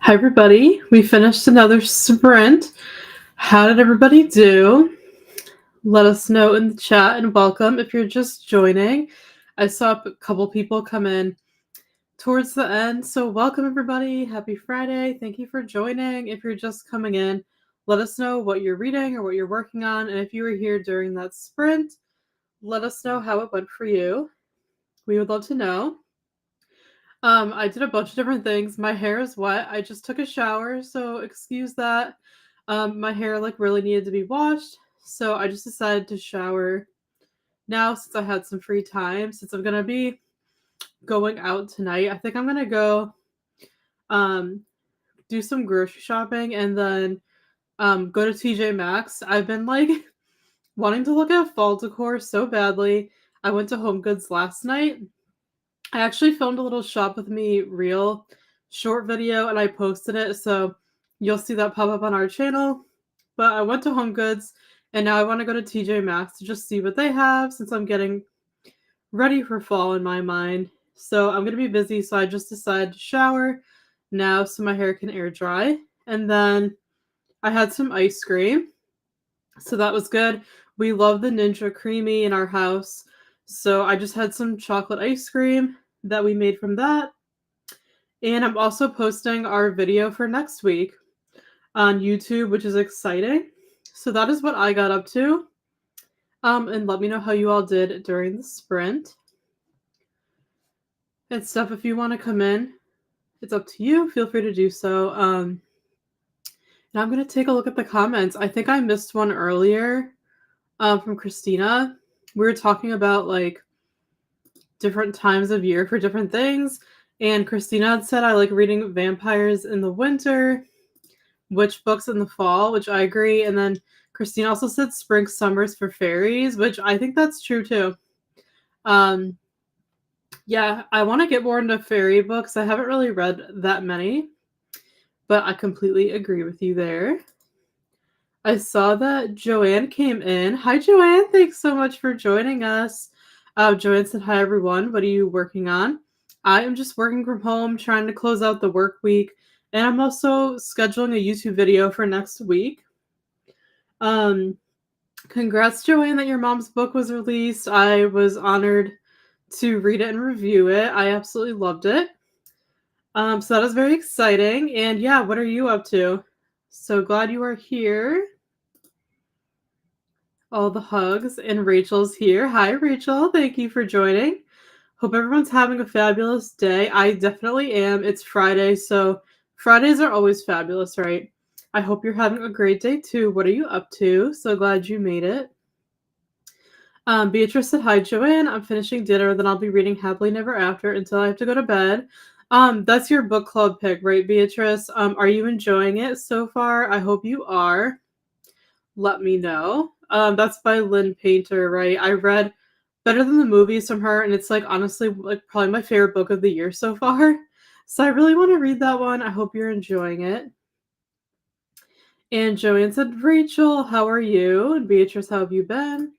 Hi, everybody. We finished another sprint. How did everybody do? Let us know in the chat and welcome if you're just joining. I saw a couple people come in towards the end, so welcome, everybody. Happy Friday. Thank you for joining. If you're just coming in, let us know what you're reading or what you're working on, and if you were here during that sprint, let us know how it went for you. We would love to know. I did a bunch of different things. My hair is wet. I just took a shower, so excuse that. My hair really needed to be washed, so I just decided to shower now since I had some free time. Since I'm gonna be going out tonight, I think I'm gonna go do some grocery shopping and then go to TJ Maxx. I've been wanting to look at fall decor so badly. I went to Home Goods last night. I actually filmed a little shop with me reel short video and I posted it, so you'll see that pop up on our channel. But I went to Home Goods and now I want to go to TJ Maxx to just see what they have since I'm getting ready for fall in my mind. So I'm going to be busy, so I just decided to shower now so my hair can air dry. And then I had some ice cream, so that was good. We love the Ninja Creamy in our house, so I just had some chocolate ice cream that we made from that. And I'm also posting our video for next week on YouTube, which is exciting. So that is what I got up to. And let me know how you all did during the sprint. And Steph, if you want to come in, it's up to you. Feel free to do so. And I'm going to take a look at the comments. I think I missed one earlier from Christina. We were talking about different times of year for different things. And Christina had said I like reading vampires in the winter, witch books in the fall, which I agree. And then Christina also said spring summers for fairies, which I think that's true too. Yeah, I want to get more into fairy books. I haven't really read that many, but I completely agree with you there. I saw that Joanne came in. Hi, Joanne. Thanks so much for joining us. Joanne said, hi, everyone. What are you working on? I am just working from home, trying to close out the work week. And I'm also scheduling a YouTube video for next week. Congrats, Joanne, that your mom's book was released. I was honored to read it and review it. I absolutely loved it. So that is very exciting. And yeah, what are you up to? So glad you are here. All the hugs, and Rachel's here. Hi, Rachel. Thank you for joining. Hope everyone's having a fabulous day. I definitely am. It's Friday, so Fridays are always fabulous, right? I hope you're having a great day too. What are you up to? So glad you made it. Beatrice said, hi, Joanne. I'm finishing dinner, then I'll be reading Happily Never After until I have to go to bed. That's your book club pick, right, Beatrice? Are you enjoying it so far? I hope you are. Let me know. That's by Lynn Painter, right? I read Better Than the Movies from her, and it's honestly probably my favorite book of the year so far. So I really want to read that one. I hope you're enjoying it. And Joanne said, Rachel, how are you? And Beatrice, how have you been?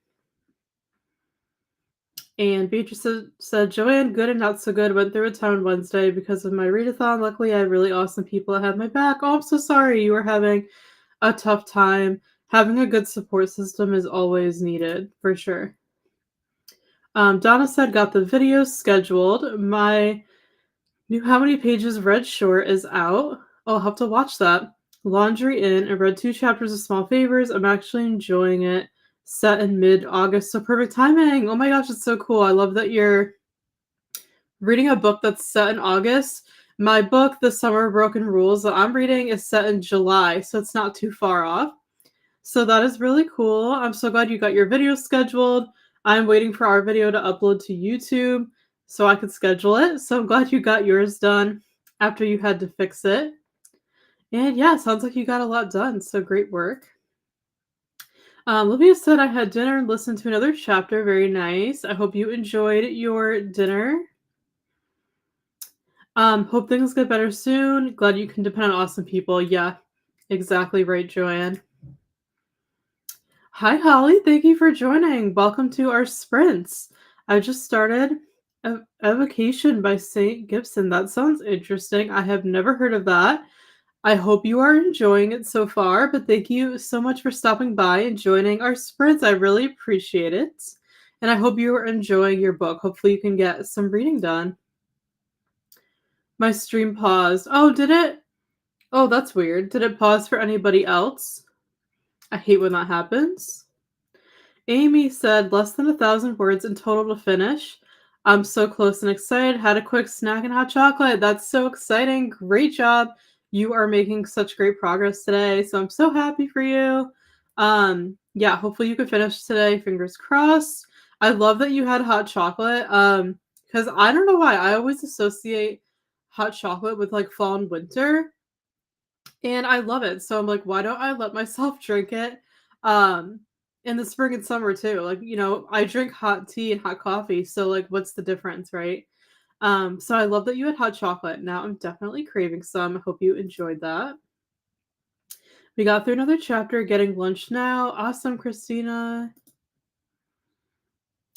And Beatrice said, Joanne, good and not so good. Went through a ton Wednesday because of my readathon. Luckily, I had really awesome people that had my back. Oh, I'm so sorry you were having a tough time. Having a good support system is always needed, for sure. Donna said, got the video scheduled. My new How Many Pages read short is out. I'll have to watch that. Laundry In. I read 2 chapters of Small Favors. I'm actually enjoying it. Set in mid-August, so perfect timing. Oh my gosh, it's so cool. I love that you're reading a book that's set in August. My book, The Summer of Broken Rules, that I'm reading is set in July, so it's not too far off. So that is really cool. I'm so glad you got your video scheduled. I'm waiting for our video to upload to YouTube so I could schedule it. So I'm glad you got yours done after you had to fix it. And yeah, sounds like you got a lot done. So great work. Olivia said I had dinner and listened to another chapter. Very nice. I hope you enjoyed your dinner. Hope things get better soon. Glad you can depend on awesome people. Yeah, exactly right, Joanne. Hi, Holly. Thank you for joining. Welcome to our sprints. I just started Evocation by St. Gibson. That sounds interesting. I have never heard of that. I hope you are enjoying it so far, but thank you so much for stopping by and joining our sprints. I really appreciate it. And I hope you are enjoying your book. Hopefully, you can get some reading done. My stream paused. Oh, did it? Oh, that's weird. Did it pause for anybody else? I hate when that happens. Amy said less than 1,000 words in total to finish. I'm so close and excited. Had a quick snack and hot chocolate. That's so exciting. Great job. You are making such great progress today. So I'm so happy for you. Yeah, hopefully you can finish today. Fingers crossed. I love that you had hot chocolate. Because I don't know why. I always associate hot chocolate with like fall and winter. And I love it. So I'm like, why don't I let myself drink it um in the spring and summer too? Like, I drink hot tea and hot coffee, so like what's the difference, right? So I love that you had hot chocolate. Now I'm definitely craving some. I hope you enjoyed that. We got through another chapter, getting lunch now. Awesome, Christina.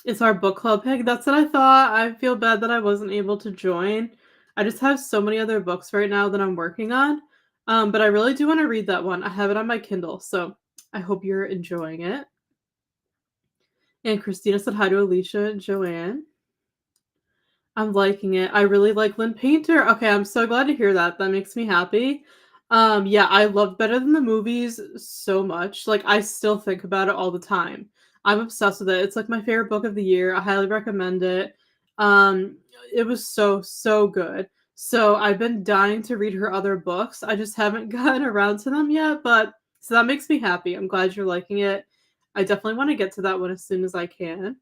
It's our book club pick. That's what I thought. I feel bad that I wasn't able to join. I just have so many other books right now that I'm working on. But I really do want to read that one. I have it on my Kindle, so I hope you're enjoying it. And Christina said hi to Alicia and Joanne. I'm liking it. I really like Lynn Painter. Okay, I'm so glad to hear that. That makes me happy. Yeah, I loved Better Than the Movies so much. Like, I still think about it all the time. I'm obsessed with it. It's like my favorite book of the year. I highly recommend it. Um, it was so, so good. So I've been dying to read her other books. I just haven't gotten around to them yet, but so that makes me happy. I'm glad you're liking it. I definitely want to get to that one as soon as I can.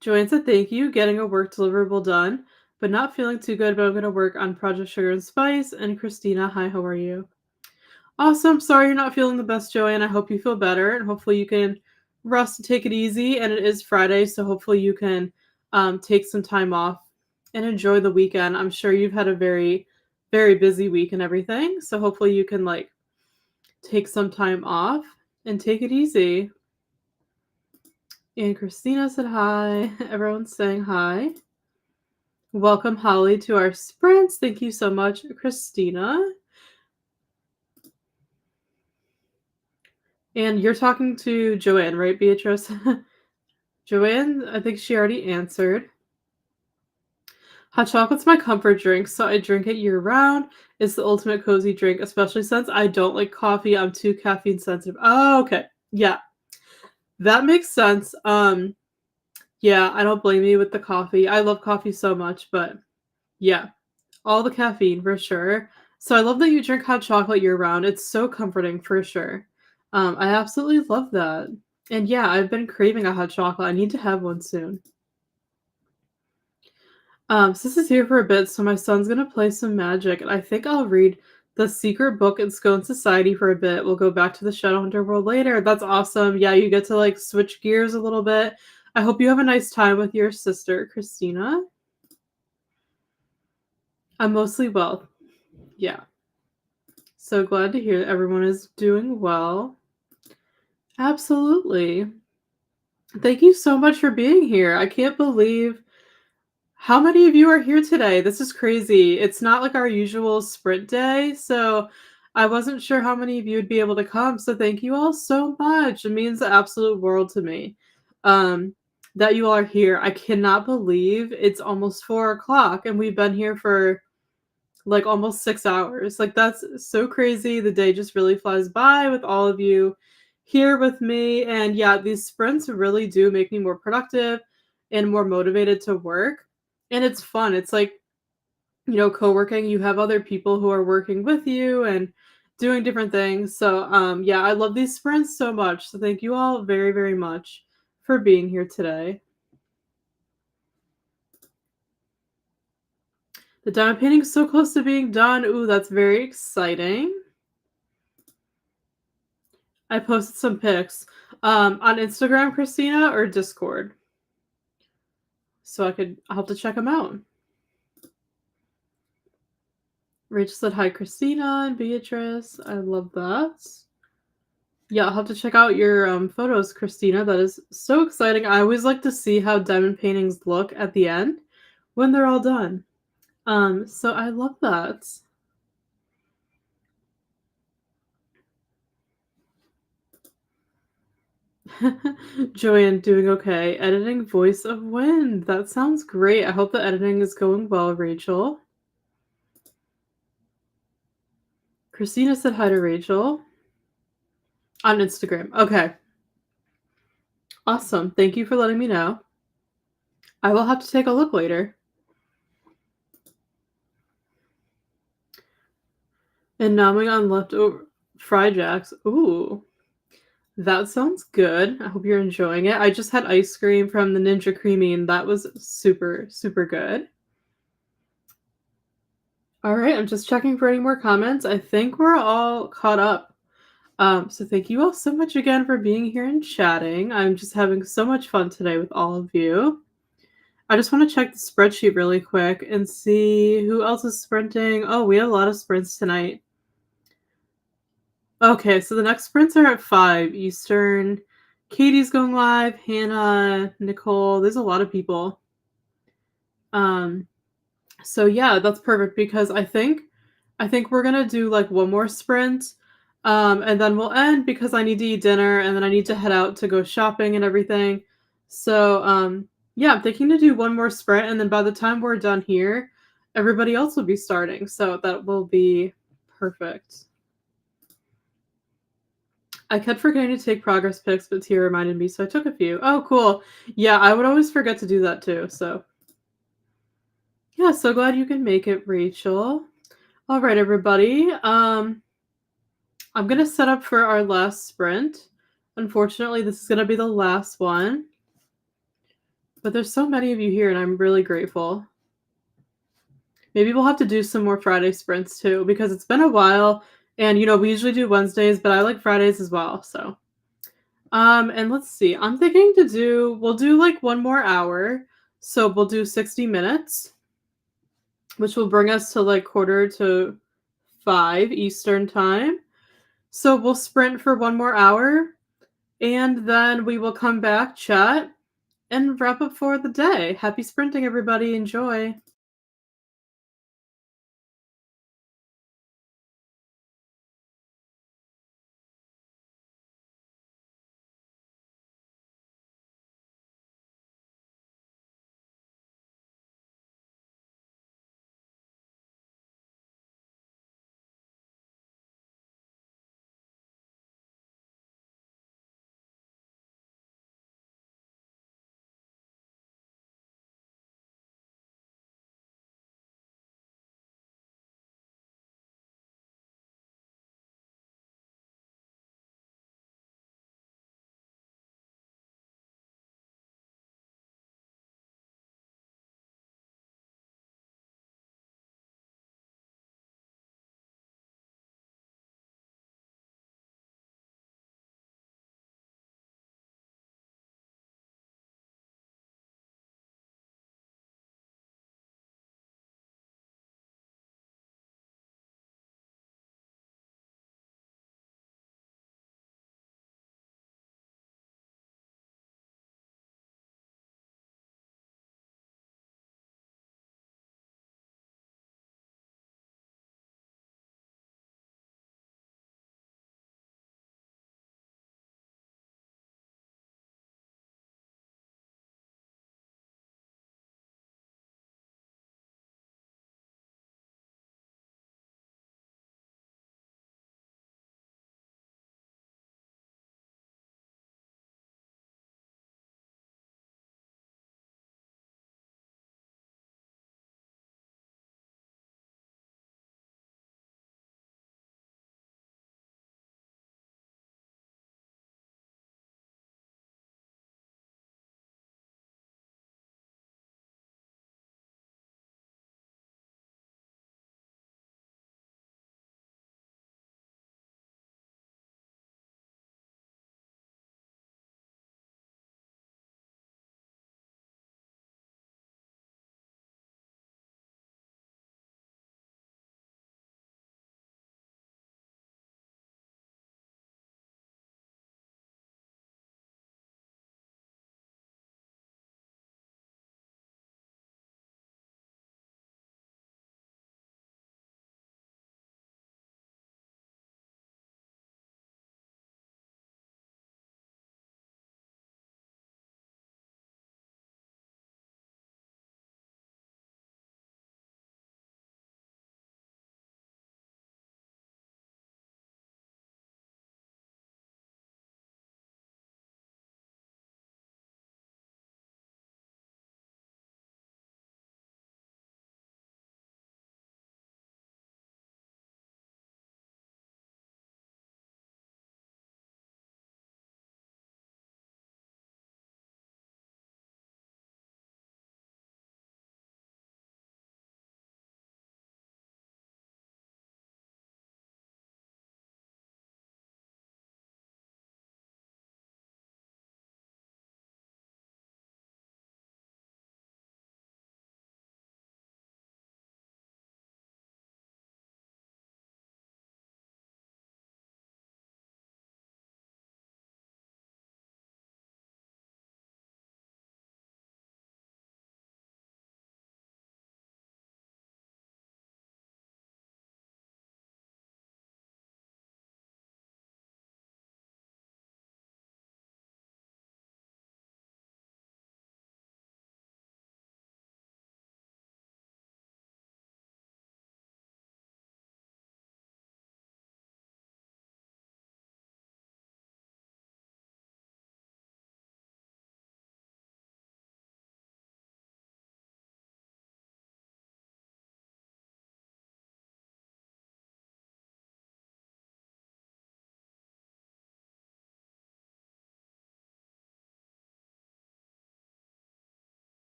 Joanne said, thank you, getting a work deliverable done, but not feeling too good, but I'm going to work on Project Sugar and Spice. And Christina, hi, how are you? Awesome. Sorry you're not feeling the best, Joanne. I hope you feel better, and hopefully you can rest and take it easy. And it is Friday, so hopefully you can take some time off and enjoy the weekend. I'm sure you've had a very, very busy week and everything, so hopefully you can like take some time off and take it easy. And Christina said hi. Everyone's saying hi. Welcome, Holly, to our sprints. Thank you so much, Christina. And you're talking to Joanne, right, Beatrice? Joanne, I think she already answered. Hot chocolate's my comfort drink, so I drink it year round. It's the ultimate cozy drink, especially since I don't like coffee. I'm too caffeine sensitive. Oh, okay. Yeah. That makes sense. Yeah, I don't blame you with the coffee. I love coffee so much, but yeah. All the caffeine for sure. So I love that you drink hot chocolate year round. It's so comforting for sure. I absolutely love that. And yeah, I've been craving a hot chocolate. I need to have one soon. Sis is here for a bit, so my son's gonna play some magic, and I think I'll read The Secret Book in Scone Society for a bit. We'll go back to the Shadowhunter world later. That's awesome. Yeah, you get to like switch gears a little bit. I hope you have a nice time with your sister, Christina. I'm mostly well. Yeah. So glad to hear that everyone is doing well. Absolutely. Thank you so much for being here. I can't believe how many of you are here today. This is crazy. It's not like our usual sprint day, so I wasn't sure how many of you would be able to come. So thank you all so much. It means the absolute world to me that you all are here. I cannot believe it's almost 4 o'clock and we've been here for like almost 6 hours. Like that's so crazy. The day just really flies by with all of you here with me. And yeah, these sprints really do make me more productive and more motivated to work. And it's fun. It's like, co-working. You have other people who are working with you and doing different things. So yeah, I love these sprints so much. So thank you all very, very much for being here today. The diamond painting is so close to being done. Ooh, that's very exciting. I posted some pics on Instagram, Christina, or Discord. So I'll have to check them out. Rachel said hi, Christina and Beatrice. I love that. Yeah, I'll have to check out your photos, Christina. That is so exciting. I always like to see how diamond paintings look at the end when they're all done. So I love that. Joanne, doing okay. Editing Voice of Wind. That sounds great. I hope the editing is going well, Rachel. Christina said hi to Rachel on Instagram. Okay. Awesome. Thank you for letting me know. I will have to take a look later. And nomming on leftover fried jacks. Ooh, that sounds good. I hope you're enjoying it. I just had ice cream from the Ninja Creamy, and that was super, super good. All right, I'm just checking for any more comments. I think we're all caught up. So thank you all so much again for being here and chatting. I'm just having so much fun today with all of you. I just want to check the spreadsheet really quick and see who else is sprinting. Oh, we have a lot of sprints tonight. Okay, so the next sprints are at 5 Eastern. Katie's going live, Hannah, Nicole, there's a lot of people. Um, so yeah, that's perfect because I think we're gonna do like one more sprint. And then we'll end because I need to eat dinner and then I need to head out to go shopping and everything. So yeah, I'm thinking to do one more sprint and then by the time we're done here, everybody else will be starting. So that will be perfect. I kept forgetting to take progress pics, but Tia reminded me, so I took a few. Oh, cool. Yeah, I would always forget to do that too. So, yeah, so glad you can make it, Rachel. All right, everybody. I'm gonna set up for our last sprint. Unfortunately, this is gonna be the last one, but there's so many of you here, and I'm really grateful. Maybe we'll have to do some more Friday sprints too, because it's been a while, and we usually do Wednesdays, but I like Fridays as well. So. And let's see. I'm thinking we'll do like one more hour. So we'll do 60 minutes, which will bring us to like 4:45 Eastern time. So we'll sprint for one more hour and then we will come back, chat, and wrap up for the day. Happy sprinting, everybody. Enjoy.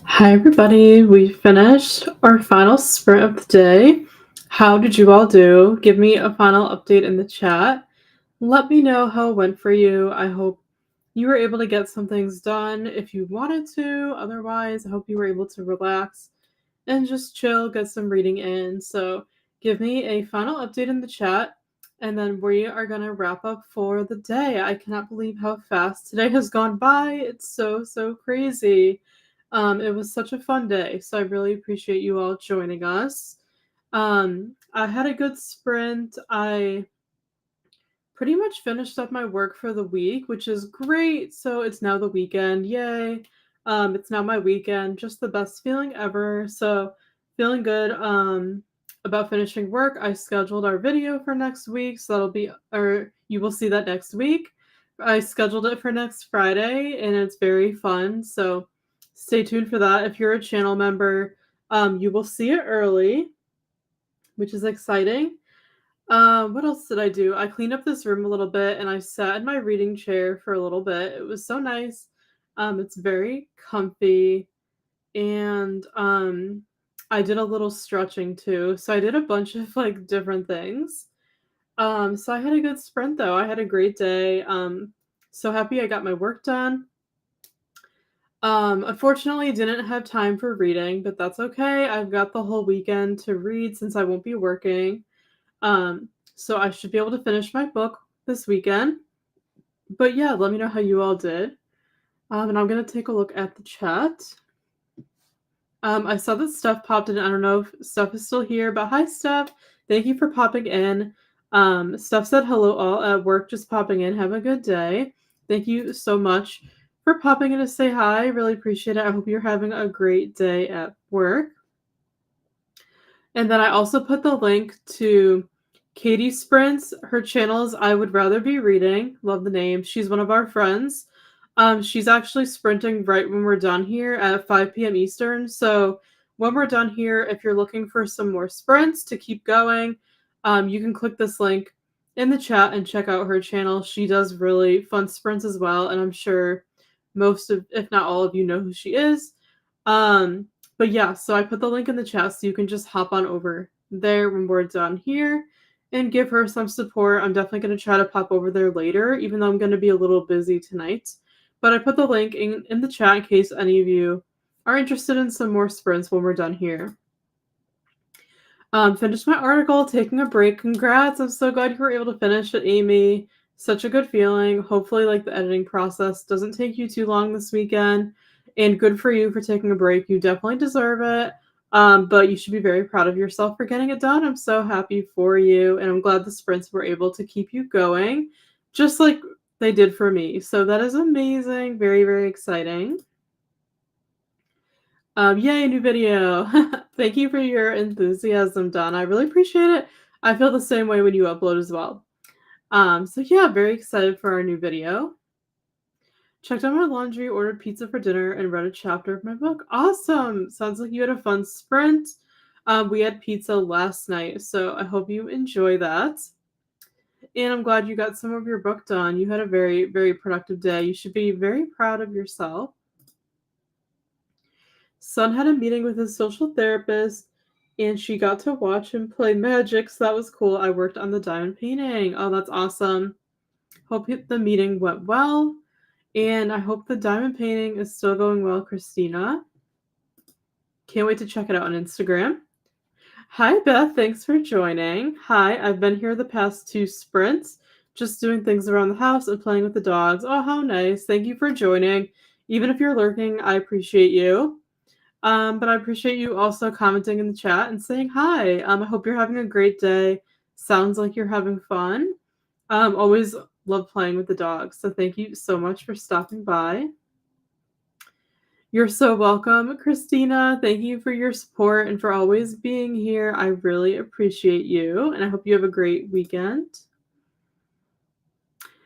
Hi, everybody. We finished our final sprint of the day. How did you all do? Give me a final update in the chat. Let me know how it went for you. I hope you were able to get some things done if you wanted to. Otherwise, I hope you were able to relax and just chill, get some reading in. So, give me a final update in the chat, and then we are going to wrap up for the day. I cannot believe how fast today has gone by. It's so crazy. It was such a fun day, so I really appreciate you all joining us. I had a good sprint. I pretty much finished up my work for the week, which is great. So it's now the weekend. Yay. It's now my weekend. Just the best feeling ever. So feeling good about finishing work. I scheduled our video for next week, so that'll be or you will see that next week. I scheduled it for next Friday and it's very fun. So stay tuned for that. If you're a channel member, you will see it early, which is exciting. What else did I do? I cleaned up this room a little bit and I sat in my reading chair for a little bit. It was so nice. It's very comfy and I did a little stretching too. So I did a bunch of like different things. So I had a good sprint though. I had a great day. So happy I got my work done. Unfortunately, didn't have time for reading, but that's okay. I've got the whole weekend to read since I won't be working. So I should be able to finish my book this weekend. But yeah, let me know how you all did. And I'm gonna take a look at the chat. I saw that Steph popped in. I don't know if Steph is still here, but hi Steph. Thank you for popping in. Steph said hello all at work, just popping in. Have a good day. Thank you so much for popping in to say hi. Really appreciate it. I hope you're having a great day at work. And then I also put the link to Katie Sprints. Her channel is I Would Rather Be Reading. Love the name. She's one of our friends. She's actually sprinting right when we're done here at 5 p.m. Eastern. So when we're done here, if you're looking for some more sprints to keep going, you can click this link in the chat and check out her channel. She does really fun sprints as well, and I'm sure most of, if not all of you, know who she is. But yeah, so I put the link in the chat so you can just hop on over there when we're done here and give her some support. I'm definitely going to try to pop over there later, even though I'm going to be a little busy tonight. But I put the link in the chat in case any of you are interested in some more sprints when we're done here. Finished my article, taking a break. Congrats. I'm so glad you were able to finish it, Amy. Such a good feeling. Hopefully, like the editing process doesn't take you too long this weekend. And good for you for taking a break. You definitely deserve it. But you should be very proud of yourself for getting it done. I'm so happy for you. And I'm glad the sprints were able to keep you going, just like they did for me. So that is amazing. Very exciting. Yay, new video. Thank you for your enthusiasm, Don. I really appreciate it. I feel the same way when you upload as well. So yeah, very excited for our new video. Checked out my laundry, ordered pizza for dinner, and read a chapter of my book. Awesome! Sounds like you had a fun sprint. We had pizza last night, so I hope you enjoy that. And I'm glad you got some of your book done. You had a very productive day. You should be very proud of yourself. Son had a meeting with his social therapist, and she got to watch him play magic, so that was cool. I worked on the diamond painting. Oh, that's awesome. Hope the meeting went well, and I hope the diamond painting is still going well, Christina. Can't wait to check it out on Instagram. Hi, Beth. Thanks for joining. Hi, I've been here the past 2 sprints, just doing things around the house and playing with the dogs. Oh, how nice. Thank you for joining. Even if you're lurking, I appreciate you. But I appreciate you also commenting in the chat and saying hi. I hope you're having a great day. Sounds like you're having fun. Always love playing with the dogs. So thank you so much for stopping by. You're so welcome, Christina. Thank you for your support and for always being here. I really appreciate you, and I hope you have a great weekend.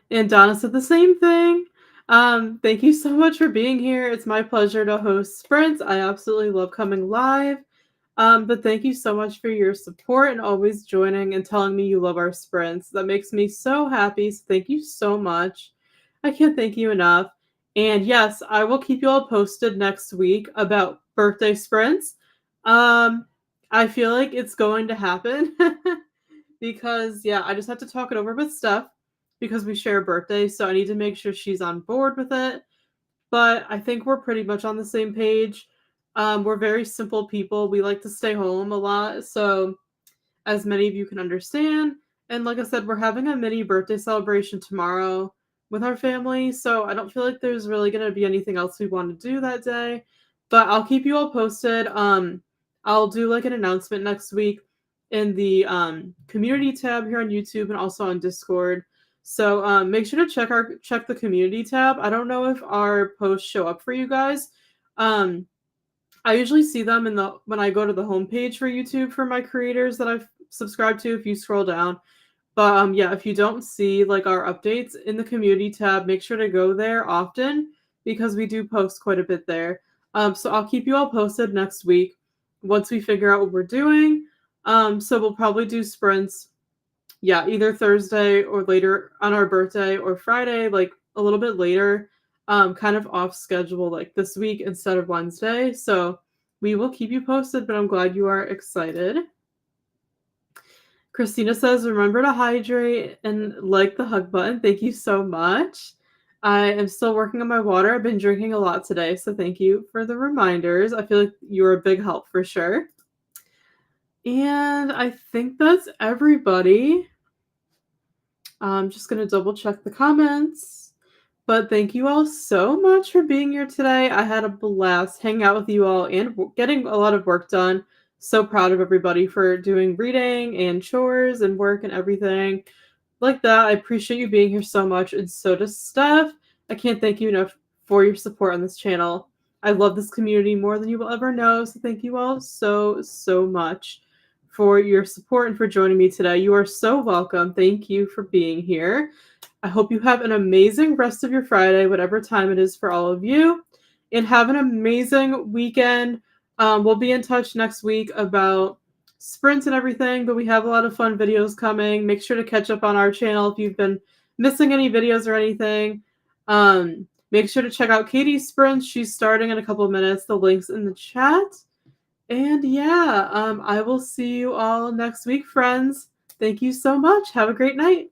And Donna said the same thing. Thank you so much for being here. It's my pleasure to host sprints. I absolutely love coming live. But thank you so much for your support and always joining and telling me you love our sprints. That makes me so happy. So thank you so much. I can't thank you enough. And yes, I will keep you all posted next week about birthday sprints. Um, I feel like it's going to happen because, yeah, I just have to talk it over with Steph because we share a birthday. So I need to make sure she's on board with it. But I think we're pretty much on the same page. We're very simple people. We like to stay home a lot. So as many of you can understand. And like I said, we're having a mini birthday celebration tomorrow with our family, so I don't feel like there's really going to be anything else we want to do that day. But I'll keep you all posted. I'll do like an announcement next week in the community tab here on YouTube and also on Discord. So make sure to check the community tab. I don't know if our posts show up for you guys. Um, I usually see them in the when I go to the homepage for YouTube for my creators that I've subscribed to if you scroll down. But yeah, if you don't see like our updates in the community tab, make sure to go there often because we do post quite a bit there. So I'll keep you all posted next week once we figure out what we're doing. So we'll probably do sprints, yeah, either Thursday or later on our birthday or Friday, like a little bit later, kind of off schedule like this week instead of Wednesday. So we will keep you posted, but I'm glad you are excited. Christina says, remember to hydrate and like the hug button. Thank you so much. I am still working on my water. I've been drinking a lot today, so thank you for the reminders. I feel like you're a big help for sure. And I think that's everybody. I'm just going to double check the comments. But thank you all so much for being here today. I had a blast hanging out with you all and getting a lot of work done. So proud of everybody for doing reading and chores and work and everything like that. I appreciate you being here so much, and so does Steph. I can't thank you enough for your support on this channel. I love this community more than you will ever know, so thank you all so, so much for your support and for joining me today. You are so welcome. Thank you for being here. I hope you have an amazing rest of your Friday, whatever time it is for all of you, and have an amazing weekend. We'll be in touch next week about sprints and everything, but we have a lot of fun videos coming. Make sure to catch up on our channel if you've been missing any videos or anything. Make sure to check out Katie's sprints. She's starting in a couple of minutes. The link's in the chat. And yeah, I will see you all next week, friends. Thank you so much. Have a great night.